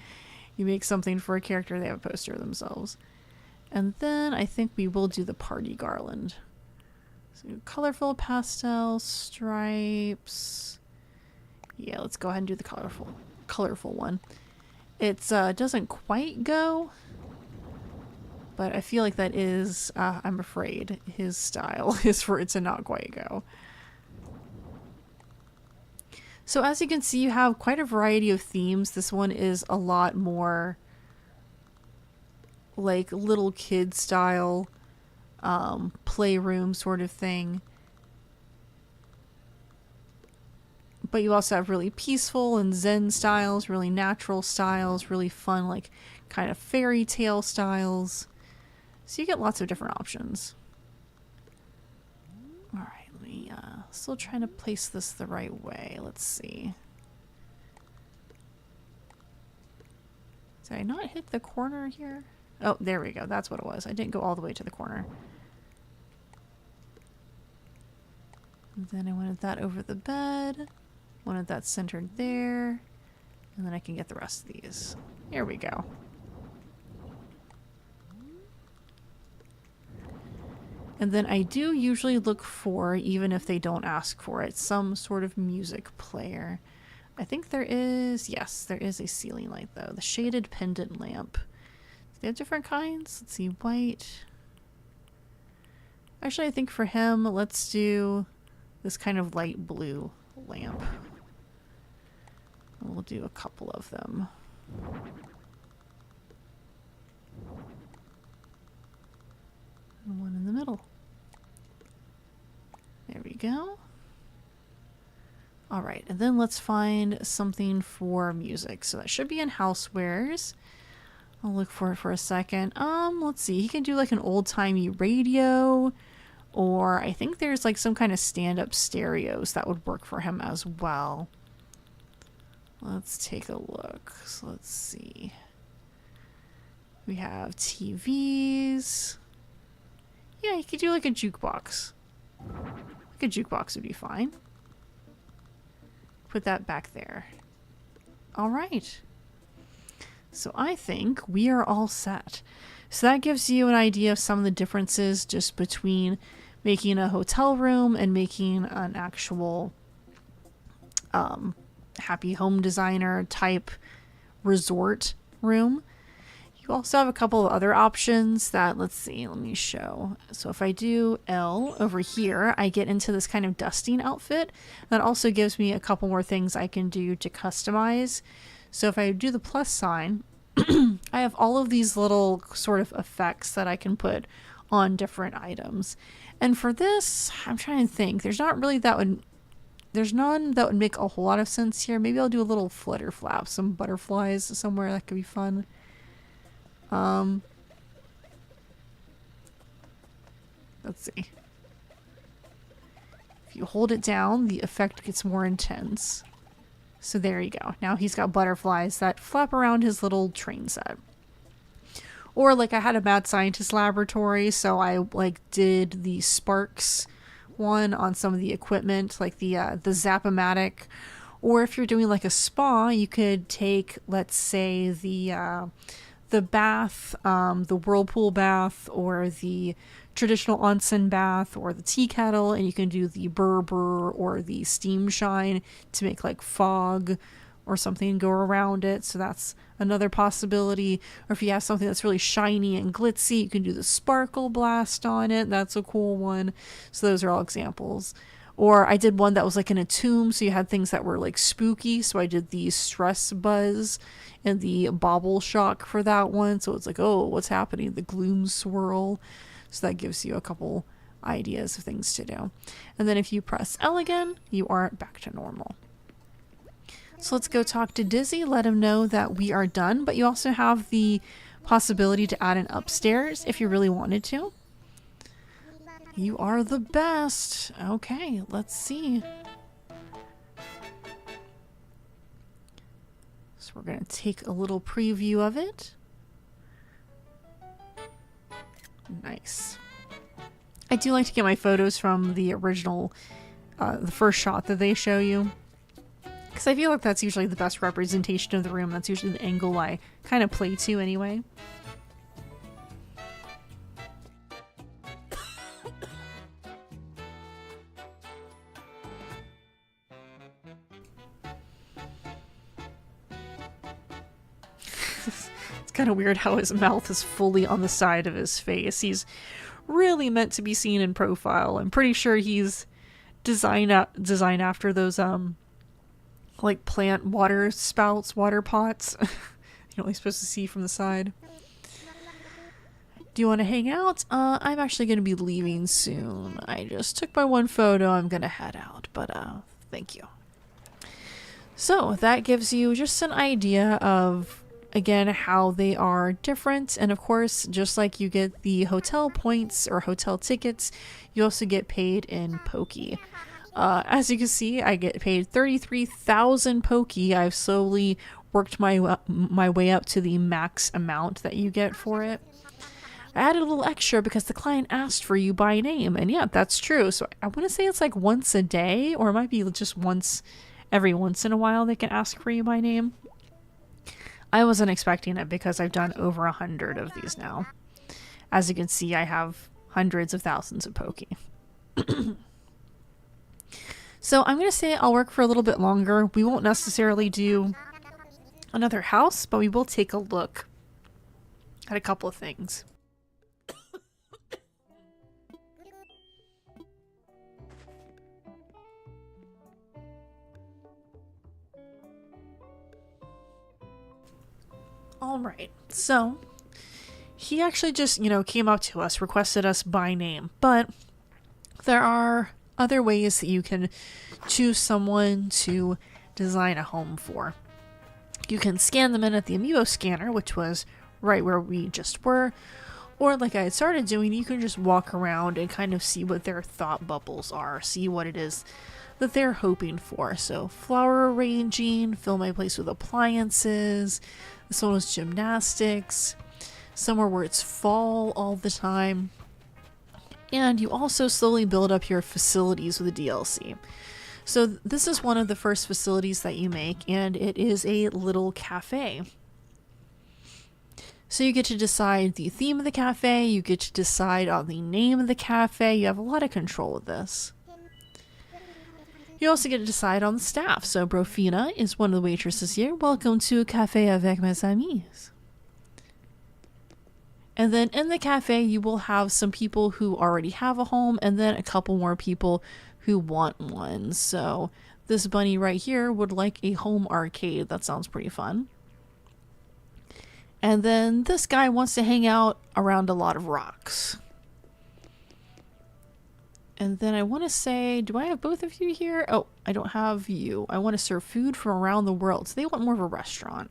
you make something for a character, they have a poster of themselves. And then I think we will do the party garland. So colorful pastel stripes. Yeah, let's go ahead and do the colorful one. It doesn't quite go, but I feel like that is, I'm afraid, his style is for it to not quite go. So as you can see, you have quite a variety of themes. This one is a lot more like little kid style, playroom sort of thing. But you also have really peaceful and zen styles, really natural styles, really fun, like kind of fairy tale styles. So you get lots of different options. All right. Still trying to place this the right way. Let's see. Did I not hit the corner here? Oh, there we go. That's what it was. I didn't go all the way to the corner. And then I wanted that over the bed. Wanted that centered there. And then I can get the rest of these. Here we go. And then I do usually look for, even if they don't ask for it, some sort of music player. I think there is, yes, there is a ceiling light though. The shaded pendant lamp. They have different kinds. Let's see, white. Actually, I think for him, let's do this kind of light blue lamp. We'll do a couple of them. And one in the middle. There we go. All right, and then let's find something for music. So that should be in housewares. I'll look for it for a second. Let's see. He can do like an old-timey radio, or I think there's like some kind of stand-up stereos that would work for him as well. let's take a look. So let's see. We have TVs. Yeah, you could do like a jukebox. Like a jukebox would be fine. Put that back there. All right. So I think we are all set. So that gives you an idea of some of the differences just between making a hotel room and making an actual happy home designer type resort room. You also have a couple of other options that, let's see, let me show. So if I do L over here, I get into this kind of dusting outfit. That also gives me a couple more things I can do to customize. So if I do the plus sign, I have all of these little sort of effects that I can put on different items. And for this, I'm trying to think. There's none that would make a whole lot of sense here. Maybe I'll do a little flutter flap, some butterflies somewhere. That could be fun. Let's see. If you hold it down, the effect gets more intense. So there you go. Now he's got butterflies that flap around his little train set. Or like I had a mad scientist laboratory, so I like did the sparks one on some of the equipment, like the Zap-O-Matic. Or if you're doing like a spa, you could take, let's say, the bath, the whirlpool bath, or the traditional onsen bath, or the tea kettle, and you can do the Berber or the steam shine to make like fog or something go around it. So that's another possibility. Or if you have something that's really shiny and glitzy, you can do the sparkle blast on it. That's a cool one. So those are all examples. Or I did one that was like in a tomb, so you had things that were like spooky. So I did the stress buzz and the bobble shock for that one. So it's like, oh, what's happening? The gloom swirl. So that gives you a couple ideas of things to do. And then if you press L again, you are back to normal. So let's go talk to Dizzy, let him know that we are done. But you also have the possibility to add an upstairs if you really wanted to. You are the best. Okay, let's see. So we're going to take a little preview of it. Nice. I do like to get my photos from the original, the first shot that they show you. Because I feel like that's usually the best representation of the room. That's usually the angle I kind of play to anyway. It's kind of weird how his mouth is fully on the side of his face. He's really meant to be seen in profile. I'm pretty sure he's designed after those like plant water spouts, water pots. You're only supposed to see from the side. Do you want to hang out? I'm actually going to be leaving soon. I just took my one photo. I'm going to head out, but thank you. So that gives you just an idea of, again, how they are different. And of course, just like you get the hotel points or hotel tickets, you also get paid in Poki. As you can see, I get paid 33,000 Poki. I've slowly worked my way up to the max amount that you get for it. I added a little extra because the client asked for you by name, and yeah, that's true. So I want to say it's like once a day, or it might be just every once in a while they can ask for you by name. I wasn't expecting it because I've done over 100 of these now. As you can see, I have hundreds of thousands of Poki. So I'm going to say I'll work for a little bit longer. We won't necessarily do another house, but we will take a look at a couple of things. All right, so he actually just, came up to us, requested us by name, but there are other ways that you can choose someone to design a home for. You can scan them in at the Amiibo scanner, which was right where we just were, or like I had started doing, you can just walk around and kind of see what their thought bubbles are, see what it is that they're hoping for. So flower arranging, fill my place with appliances. This one was gymnastics, somewhere where it's fall all the time. And you also slowly build up your facilities with the DLC. So this is one of the first facilities that you make, and it is a little cafe. So you get to decide the theme of the cafe, you get to decide on the name of the cafe, you have a lot of control with this. You also get to decide on the staff. So Brofina is one of the waitresses here. Welcome to Café avec mes amis. And then in the cafe, you will have some people who already have a home, and then a couple more people who want one. So this bunny right here would like a home arcade. That sounds pretty fun. And then this guy wants to hang out around a lot of rocks. And then I want to say, do I have both of you here? Oh, I don't have you. I want to serve food from around the world. So they want more of a restaurant.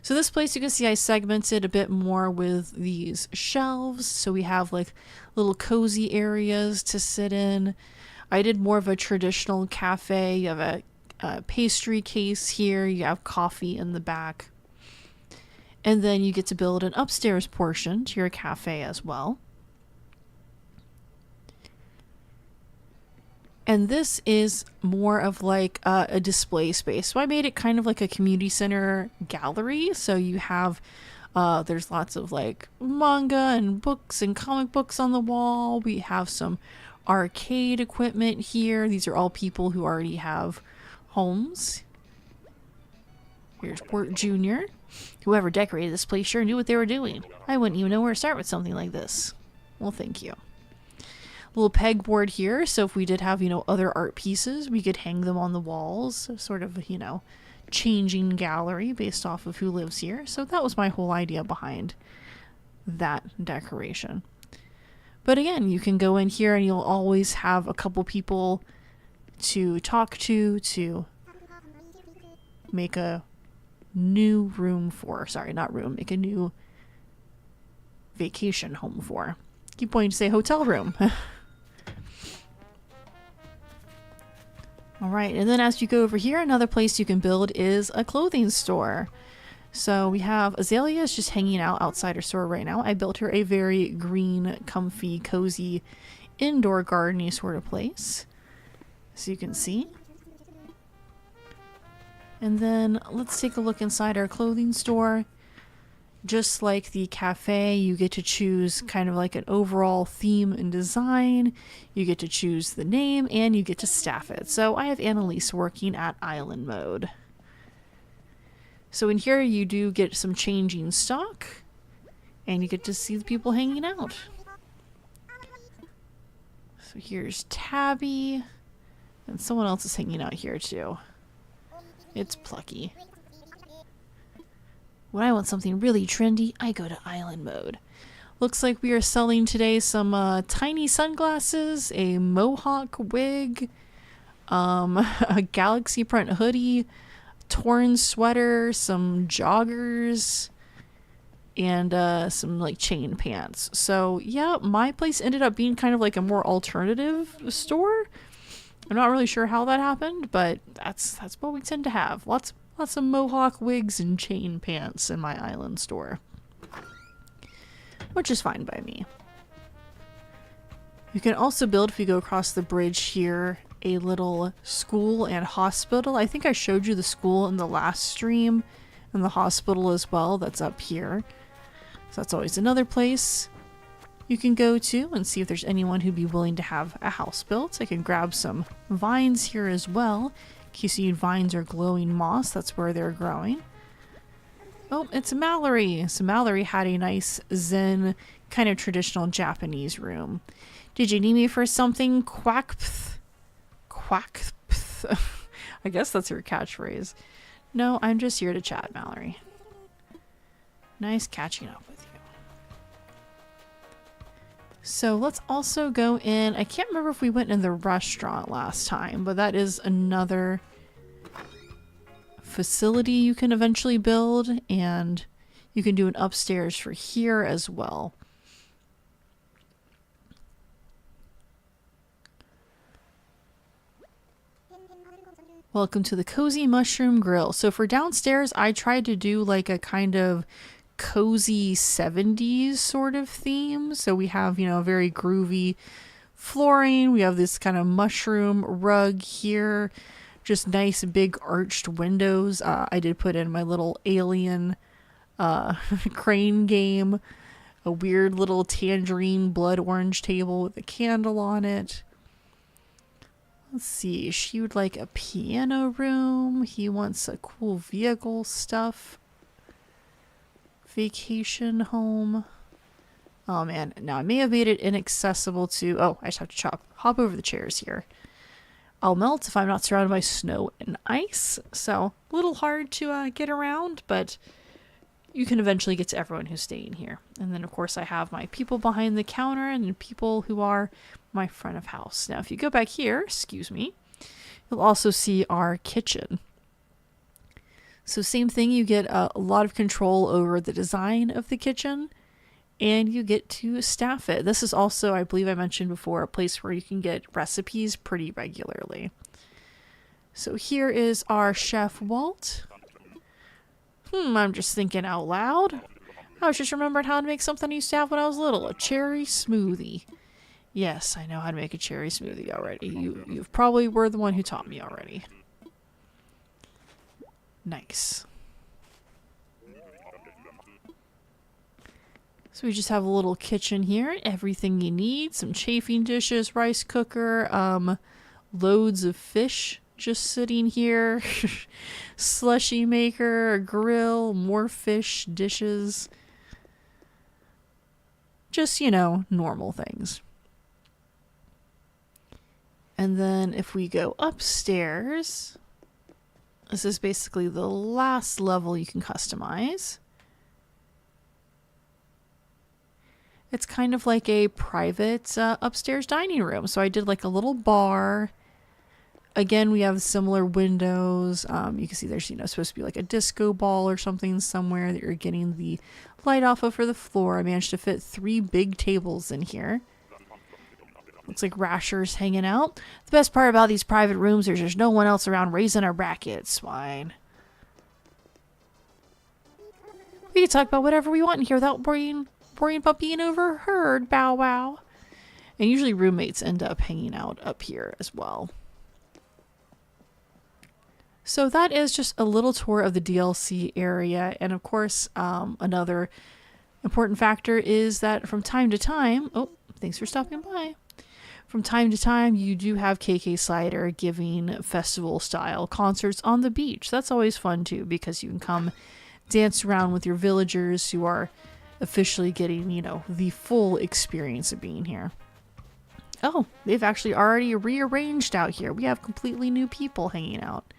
So this place, you can see I segmented a bit more with these shelves. So we have like little cozy areas to sit in. I did more of a traditional cafe. You have a pastry case here. You have coffee in the back. And then you get to build an upstairs portion to your cafe as well. And this is more of like a display space. So I made it kind of like a community center gallery. So you have, there's lots of like manga and books and comic books on the wall. We have some arcade equipment here. These are all people who already have homes. Here's Port Jr. Whoever decorated this place sure knew what they were doing. I wouldn't even know where to start with something like this. Well, thank you. Little pegboard here, so if we did have, other art pieces, we could hang them on the walls, sort of, changing gallery based off of who lives here. So that was my whole idea behind that decoration. But again, you can go in here and you'll always have a couple people to talk to make a new room for, sorry, not room, make a new vacation home for. Keep wanting to say hotel room. Alright, and then as you go over here, another place you can build is a clothing store. So we have Azalea is just hanging out outside her store right now. I built her a very green, comfy, cozy, indoor garden-y sort of place. So you can see. And then let's take a look inside our clothing store. Just like the cafe, you get to choose kind of like an overall theme and design. You get to choose the name and you get to staff it. So I have Annalise working at Island Mode. So in here you do get some changing stock and you get to see the people hanging out. So here's Tabby and someone else is hanging out here too. It's Plucky. When I want something really trendy, I go to Island Mode. Looks like we are selling today some tiny sunglasses, a mohawk wig, a galaxy print hoodie, torn sweater, some joggers, and some like chain pants. So yeah, my place ended up being kind of like a more alternative store. I'm not really sure how that happened, but that's what we tend to have. Lots of mohawk wigs and chain pants in my island store. Which is fine by me. You can also build, if you go across the bridge here, a little school and hospital. I think I showed you the school in the last stream, and the hospital as well. That's up here. So that's always another place you can go to and see if there's anyone who'd be willing to have a house built. I can grab some vines here as well. In case you need vines or glowing moss, that's where they're growing. Oh, it's Mallory. So Mallory had a nice zen, kind of traditional Japanese room. Did you need me for something? Quackpth? Quackpth? I guess that's her catchphrase. No, I'm just here to chat, Mallory. Nice catching up with you. So let's also go in. I can't remember if we went in the restaurant last time, but that is another facility you can eventually build, and you can do an upstairs for here as well. Welcome to the Cozy Mushroom Grill. So for downstairs, I tried to do like a kind of cozy 70s sort of theme. So we have, you know, very groovy flooring. We have this kind of mushroom rug here. Just nice big arched windows. I did put in my little alien crane game. A weird little tangerine blood orange table with a candle on it. Let's see, she would like a piano room. He wants a cool vehicle stuff. Vacation home. Oh man, now I may have made it inaccessible to... Oh, I just have to hop over the chairs here. I'll melt if I'm not surrounded by snow and ice. So, a little hard to get around, but you can eventually get to everyone who's staying here. And then, of course, I have my people behind the counter and people who are my front of house. Now, if you go back here, excuse me, you'll also see our kitchen. So same thing, you get a lot of control over the design of the kitchen and you get to staff it. This is also, I believe I mentioned before, a place where you can get recipes pretty regularly. So here is our Chef Walt. I'm just thinking out loud. I was just remembering how to make something I used to have when I was little, a cherry smoothie. Yes, I know how to make a cherry smoothie already. You've probably were the one who taught me already. Nice. So we just have a little kitchen here. Everything you need. Some chafing dishes, rice cooker, loads of fish just sitting here. Slushy maker, a grill, more fish, dishes. Just, you know, normal things. And then if we go upstairs, this is basically the last level you can customize. It's kind of like a private upstairs dining room. So I did like a little bar. Again, we have similar windows. You can see there's, you know, supposed to be like a disco ball or something somewhere that you're getting the light off of for the floor. I managed to fit 3 big tables in here. Looks like Rasher's hanging out. The best part about these private rooms is there's no one else around raising a racket, swine. We can talk about whatever we want in here without worrying about being overheard, bow wow. And usually roommates end up hanging out up here as well. So that is just a little tour of the DLC area. And of course, another important factor is that from time to time... Oh, thanks for stopping by. From time to time, you do have KK Slider giving festival-style concerts on the beach. That's always fun, too, because you can come dance around with your villagers who are officially getting, you know, the full experience of being here. Oh, they've actually already rearranged out here. We have completely new people hanging out.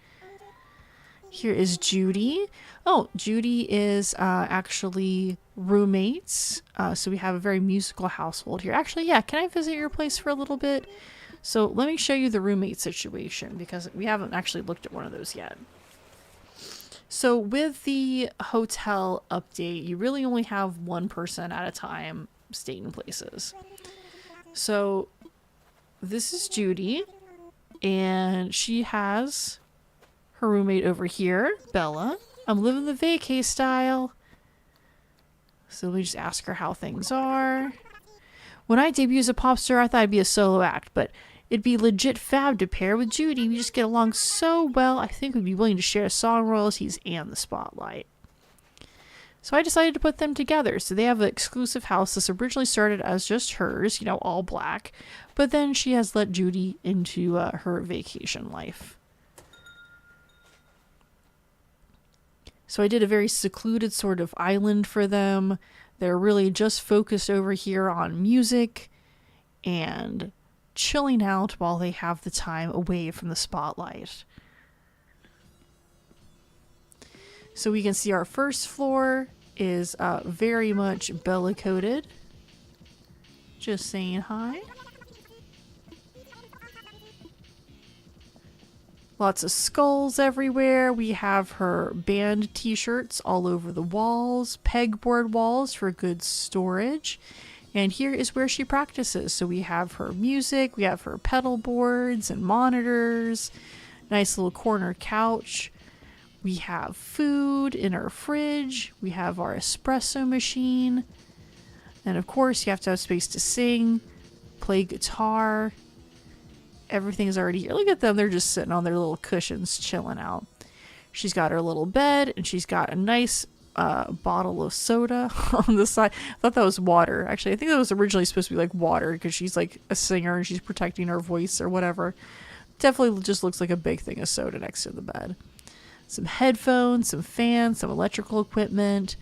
Here is Judy. Oh, Judy is actually roommates. So we have a very musical household here. Actually, yeah, can I visit your place for a little bit? So let me show you the roommate situation because we haven't actually looked at one of those yet. So with the hotel update, you really only have one person at a time staying in places. So this is Judy, and she has her roommate over here, Bella. I'm living the vacay style. So we just ask her how things are. When I debut as a pop star, I thought I'd be a solo act, but it'd be legit fab to pair with Judy. We just get along so well, I think we'd be willing to share song royalties and the spotlight. So I decided to put them together. So they have an exclusive house. This originally started as just hers, you know, all black. But then she has let Judy into her vacation life. So I did a very secluded sort of island for them. They're really just focused over here on music and chilling out while they have the time away from the spotlight. So we can see our first floor is very much Bella coded. Just saying hi. Lots of skulls everywhere. We have her band t-shirts all over the walls, pegboard walls for good storage. And here is where she practices. So we have her music, we have her pedal boards and monitors, Nice little corner couch. We have food in our fridge. We have our espresso machine. And of course, you have to have space to sing, play guitar. Everything's already here. Look at them. They're just sitting on their little cushions, chilling out. She's got her little bed, and she's got a nice bottle of soda on the side. I thought that was water. Actually, I think that was originally supposed to be like water because she's like a singer and she's protecting her voice or whatever. Definitely just looks like a big thing of soda next to the bed. Some headphones, some fans, some electrical equipment,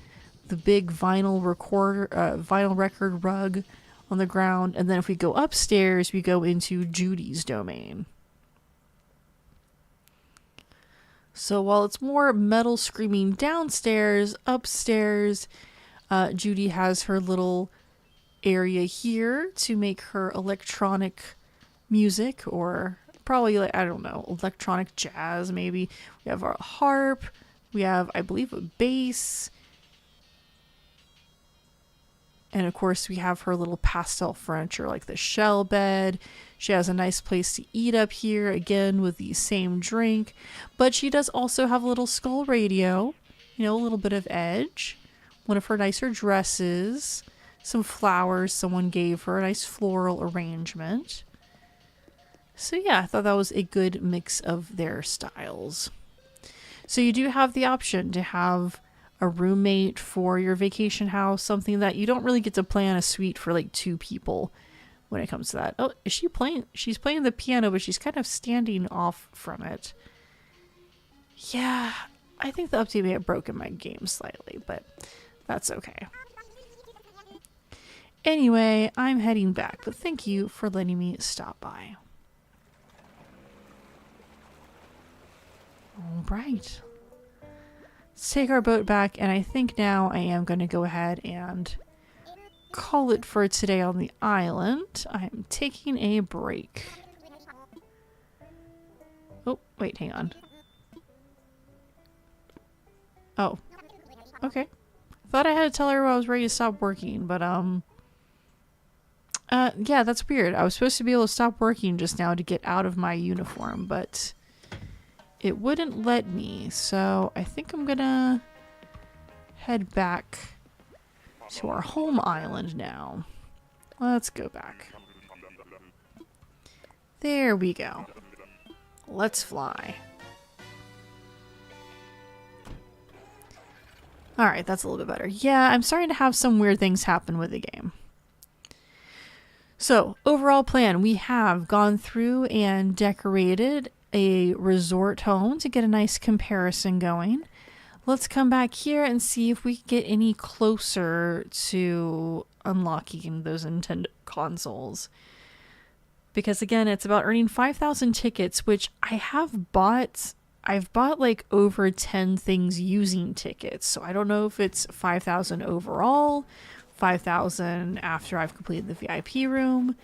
the big vinyl record rug on the ground. And then if we go upstairs, we go into Judy's domain. So while it's more metal screaming downstairs, upstairs, Judy has her little area here to make her electronic music, or probably, like, I don't know, electronic jazz maybe. We have our harp. We have, I believe, a bass. And of course, we have her little pastel furniture, like the shell bed. She has a nice place to eat up here, again, with the same drink. But she does also have a little skull radio, you know, a little bit of edge. One of her nicer dresses. Some flowers someone gave her, a nice floral arrangement. So yeah, I thought that was a good mix of their styles. So you do have the option to have a roommate for your vacation house, something that you don't really get to plan a suite for like 2 people when it comes to that. Oh, is she playing? She's playing the piano, but she's kind of standing off from it. Yeah, I think the update may have broken my game slightly, but that's okay. Anyway, I'm heading back, but thank you for letting me stop by. All right. Let's take our boat back, and I think now I am going to go ahead and call it for today on the island. I am taking a break. Oh, wait, hang on. Oh, okay. Thought I had to tell her I was ready to stop working, but yeah, that's weird. I was supposed to be able to stop working just now to get out of my uniform, but it wouldn't let me, so I think I'm gonna head back to our home island now. Let's go back. There we go. Let's fly. Alright, that's a little bit better. Yeah, I'm starting to have some weird things happen with the game. So, overall plan, we have gone through and decorated a resort home to get a nice comparison going. Let's come back here and see if we can get any closer to unlocking those Nintendo consoles. Because again, it's about earning 5,000 tickets, which I've bought like over 10 things using tickets. So I don't know if it's 5,000 overall, 5,000 after I've completed the VIP room.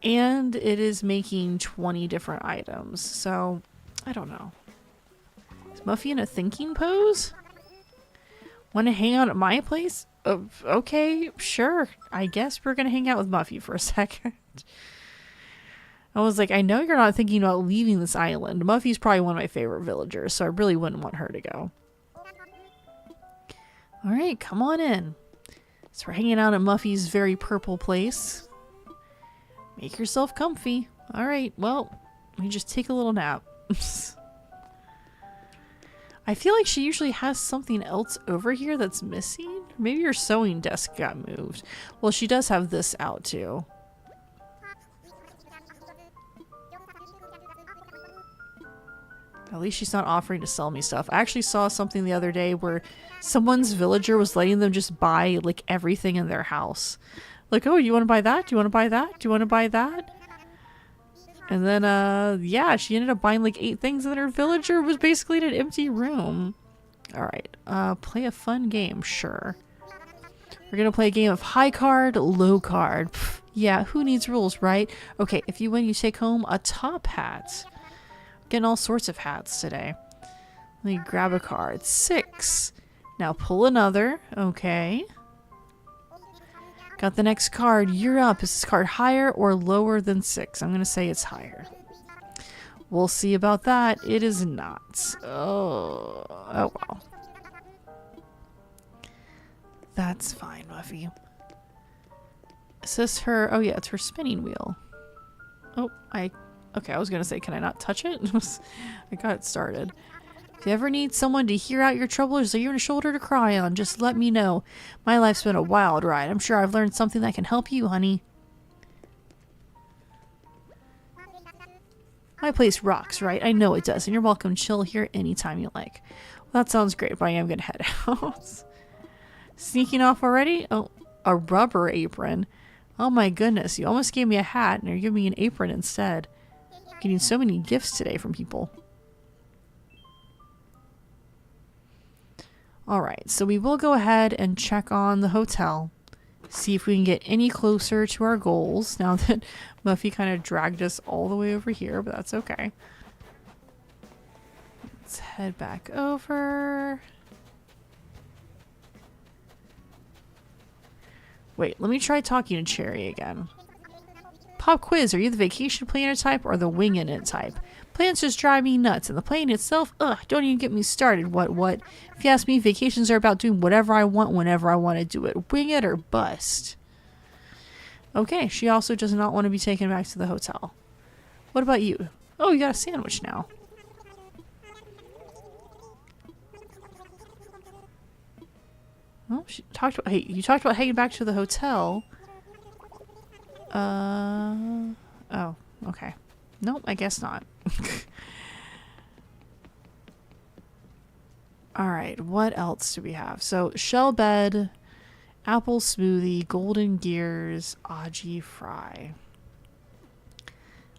And it is making 20 different items. So, I don't know. Is Muffy in a thinking pose? Want to hang out at my place? Okay, sure. I guess we're going to hang out with Muffy for a second. I was like, I know you're not thinking about leaving this island. Muffy's probably one of my favorite villagers, so I really wouldn't want her to go. Alright, come on in. So we're hanging out at Muffy's very purple place. Make yourself comfy. Alright, well, let me just take a little nap. I feel like she usually has something else over here that's missing. Maybe your sewing desk got moved. Well, she does have this out too. At least she's not offering to sell me stuff. I actually saw something the other day where someone's villager was letting them just buy like everything in their house. Like, oh, you want to buy that? Do you want to buy that? Do you want to buy that? And then, yeah, she ended up buying like 8 things and then her villager was basically in an empty room. Alright, play a fun game, sure. We're gonna play a game of high card, low card. Pfft, yeah, who needs rules, right? Okay, if you win, you take home a top hat. Getting all sorts of hats today. Let me grab a card. 6. Now pull another. Okay. Got the next card. You're up. Is this card higher or lower than 6? I'm going to say it's higher. We'll see about that. It is not. Oh well. That's fine, Muffy. Is this her? Oh yeah, it's her spinning wheel. Oh, okay, I was gonna say, can I not touch it? I got it started. If you ever need someone to hear out your troubles or even a shoulder to cry on, just let me know. My life's been a wild ride. I'm sure I've learned something that can help you, honey. My place rocks, right? I know it does, and you're welcome to chill here anytime you like. Well, that sounds great, but I am gonna head out. Sneaking off already? Oh, a rubber apron. Oh my goodness, you almost gave me a hat and you're giving me an apron instead. I'm getting so many gifts today from people. Alright, so we will go ahead and check on the hotel. See if we can get any closer to our goals now that Muffy kind of dragged us all the way over here, but that's okay. Let's head back over. Wait, let me try talking to Cherry again. Pop quiz, are you the vacation planner type or the winging it type? Plans just drive me nuts, and the plane itself, ugh, don't even get me started. What? If you ask me, vacations are about doing whatever I want whenever I want to do it. Wing it or bust. Okay, she also does not want to be taken back to the hotel. What about you? Oh, you got a sandwich now. Oh, she talked about, hey, you talked about heading back to the hotel. Oh, okay. Nope, I guess not. Alright, what else do we have? So, shell bed, apple smoothie, golden gears, Aji fry.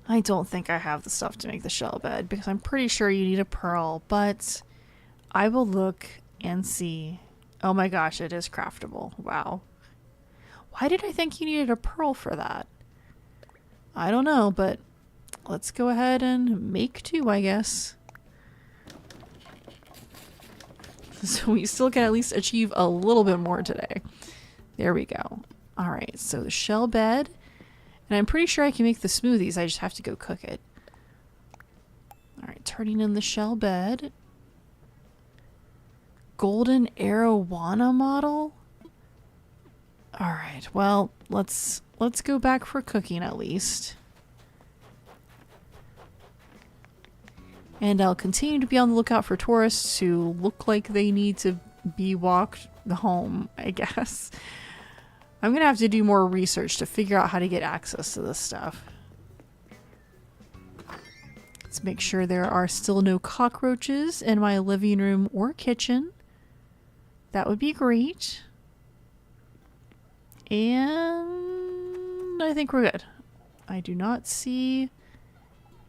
I don't think I have the stuff to make the shell bed because I'm pretty sure you need a pearl, but I will look and see. Oh my gosh, it is craftable. Wow. Why did I think you needed a pearl for that? I don't know, but let's go ahead and make two, I guess. So we still can at least achieve a little bit more today. There we go. Alright, so the shell bed. And I'm pretty sure I can make the smoothies. I just have to go cook it. Alright, turning in the shell bed. Golden arowana model? Alright, well, let's go back for cooking at least. And I'll continue to be on the lookout for tourists who look like they need to be walked home, I guess. I'm gonna have to do more research to figure out how to get access to this stuff. Let's make sure there are still no cockroaches in my living room or kitchen. That would be great. And I think we're good. I do not see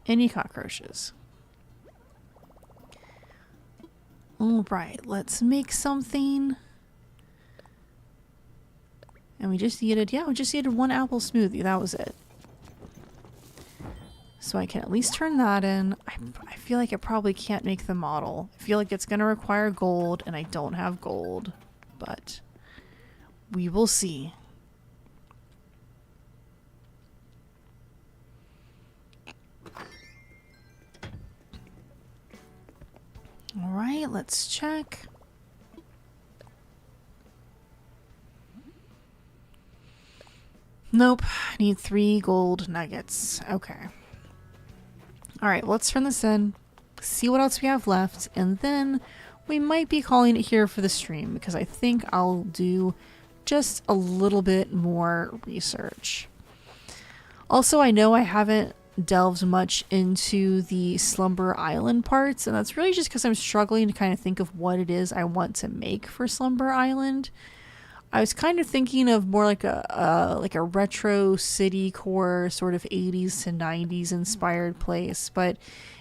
any cockroaches. Alright, let's make something. And we just needed, yeah, we just needed one apple smoothie. That was it. So I can at least turn that in. I feel like I probably can't make the model. I feel like it's going to require gold, and I don't have gold. But we will see. Alright, let's check. Nope, I need 3 gold nuggets. Okay. Alright, let's turn this in, see what else we have left, and then we might be calling it here for the stream because I think I'll do just a little bit more research. Also, I know I haven't delved much into the Slumber Island parts, and that's really just because I'm struggling to kind of think of what it is I want to make for Slumber Island. I was kind of thinking of more like a retro city core sort of 80s to 90s inspired place, but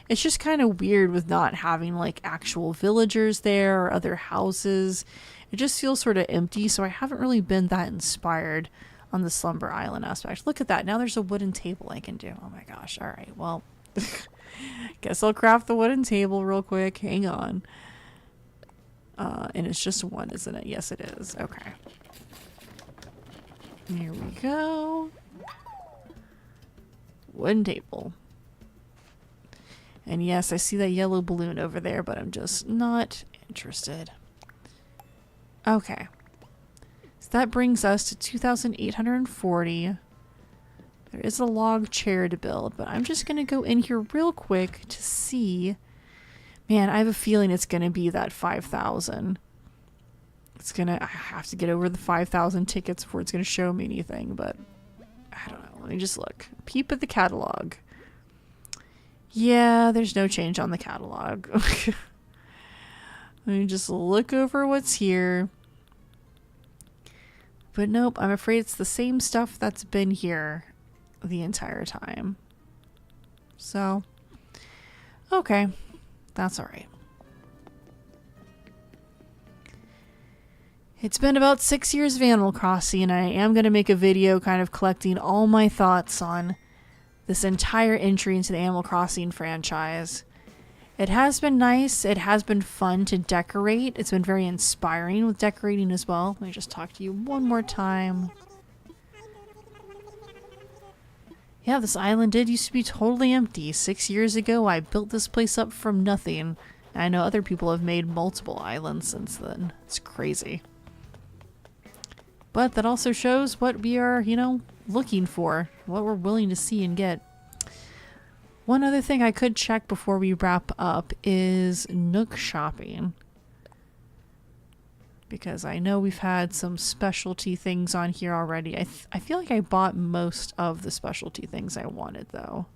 it's just kind of weird with not having like actual villagers there or other houses. It just feels sort of empty, so I haven't really been that inspired on the Slumber Island aspect. Look at that. Now there's a wooden table I can do. Oh my gosh. All right. Well, guess I'll craft the wooden table real quick. Hang on. And it's just one, isn't it? Yes, it is. Okay. Here we go. Wooden table. And yes, I see that yellow balloon over there, but I'm just not interested. Okay. So that brings us to 2,840. There is a log chair to build, but I'm just going to go in here real quick to see. Man, I have a feeling it's going to be that 5,000. I have to get over the 5,000 tickets before it's going to show me anything, but I don't know. Let me just look. Peep at the catalog. Yeah, there's no change on the catalog. Let me just look over what's here. But nope, I'm afraid it's the same stuff that's been here the entire time. So, okay, that's alright. It's been about 6 years of Animal Crossing, and I am going to make a video kind of collecting all my thoughts on this entire entry into the Animal Crossing franchise. It has been nice. It has been fun to decorate. It's been very inspiring with decorating as well. Let me just talk to you one more time. Yeah, this island did used to be totally empty. 6 years ago, I built this place up from nothing. I know other people have made multiple islands since then. It's crazy. But that also shows what we are, looking for. What we're willing to see and get. One other thing I could check before we wrap up is Nook shopping. Because I know we've had some specialty things on here already. I feel like I bought most of the specialty things I wanted, though.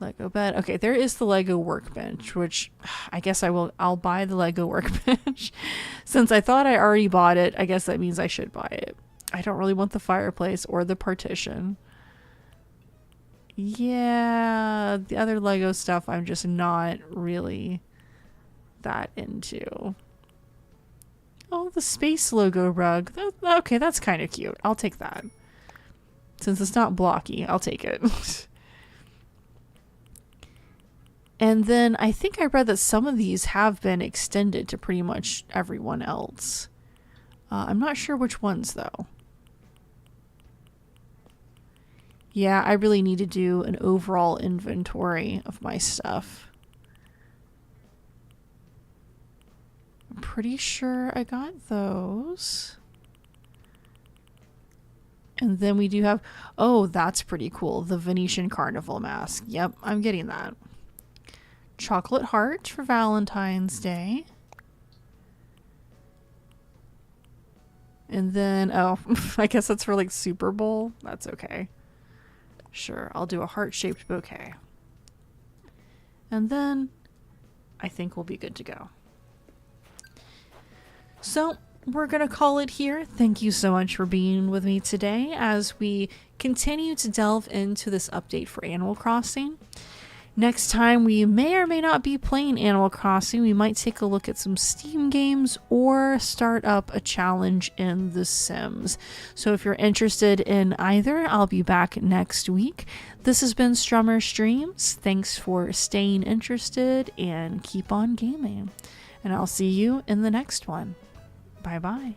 Lego bed. Okay, there is the Lego workbench, which I guess I'll buy the Lego workbench. Since I thought I already bought it, I guess that means I should buy it. I don't really want the fireplace or the partition. Yeah, the other Lego stuff I'm just not really that into. Oh, the space logo rug. Okay, that's kind of cute. I'll take that. Since it's not blocky, I'll take it. And then I think I read that some of these have been extended to pretty much everyone else. I'm not sure which ones, though. Yeah, I really need to do an overall inventory of my stuff. I'm pretty sure I got those. And then we do have... Oh, that's pretty cool. The Venetian Carnival mask. Yep, I'm getting that. Chocolate heart for Valentine's Day. And then... Oh, I guess that's for like Super Bowl. That's okay. Sure, I'll do a heart-shaped bouquet. And then I think we'll be good to go. So we're going to call it here. Thank you so much for being with me today as we continue to delve into this update for Animal Crossing. Next time we may or may not be playing Animal Crossing. We might take a look at some Steam games or start up a challenge in The Sims. So if you're interested in either, I'll be back next week. This has been Strummer Streams. Thanks for staying interested and keep on gaming. And I'll see you in the next one. Bye bye.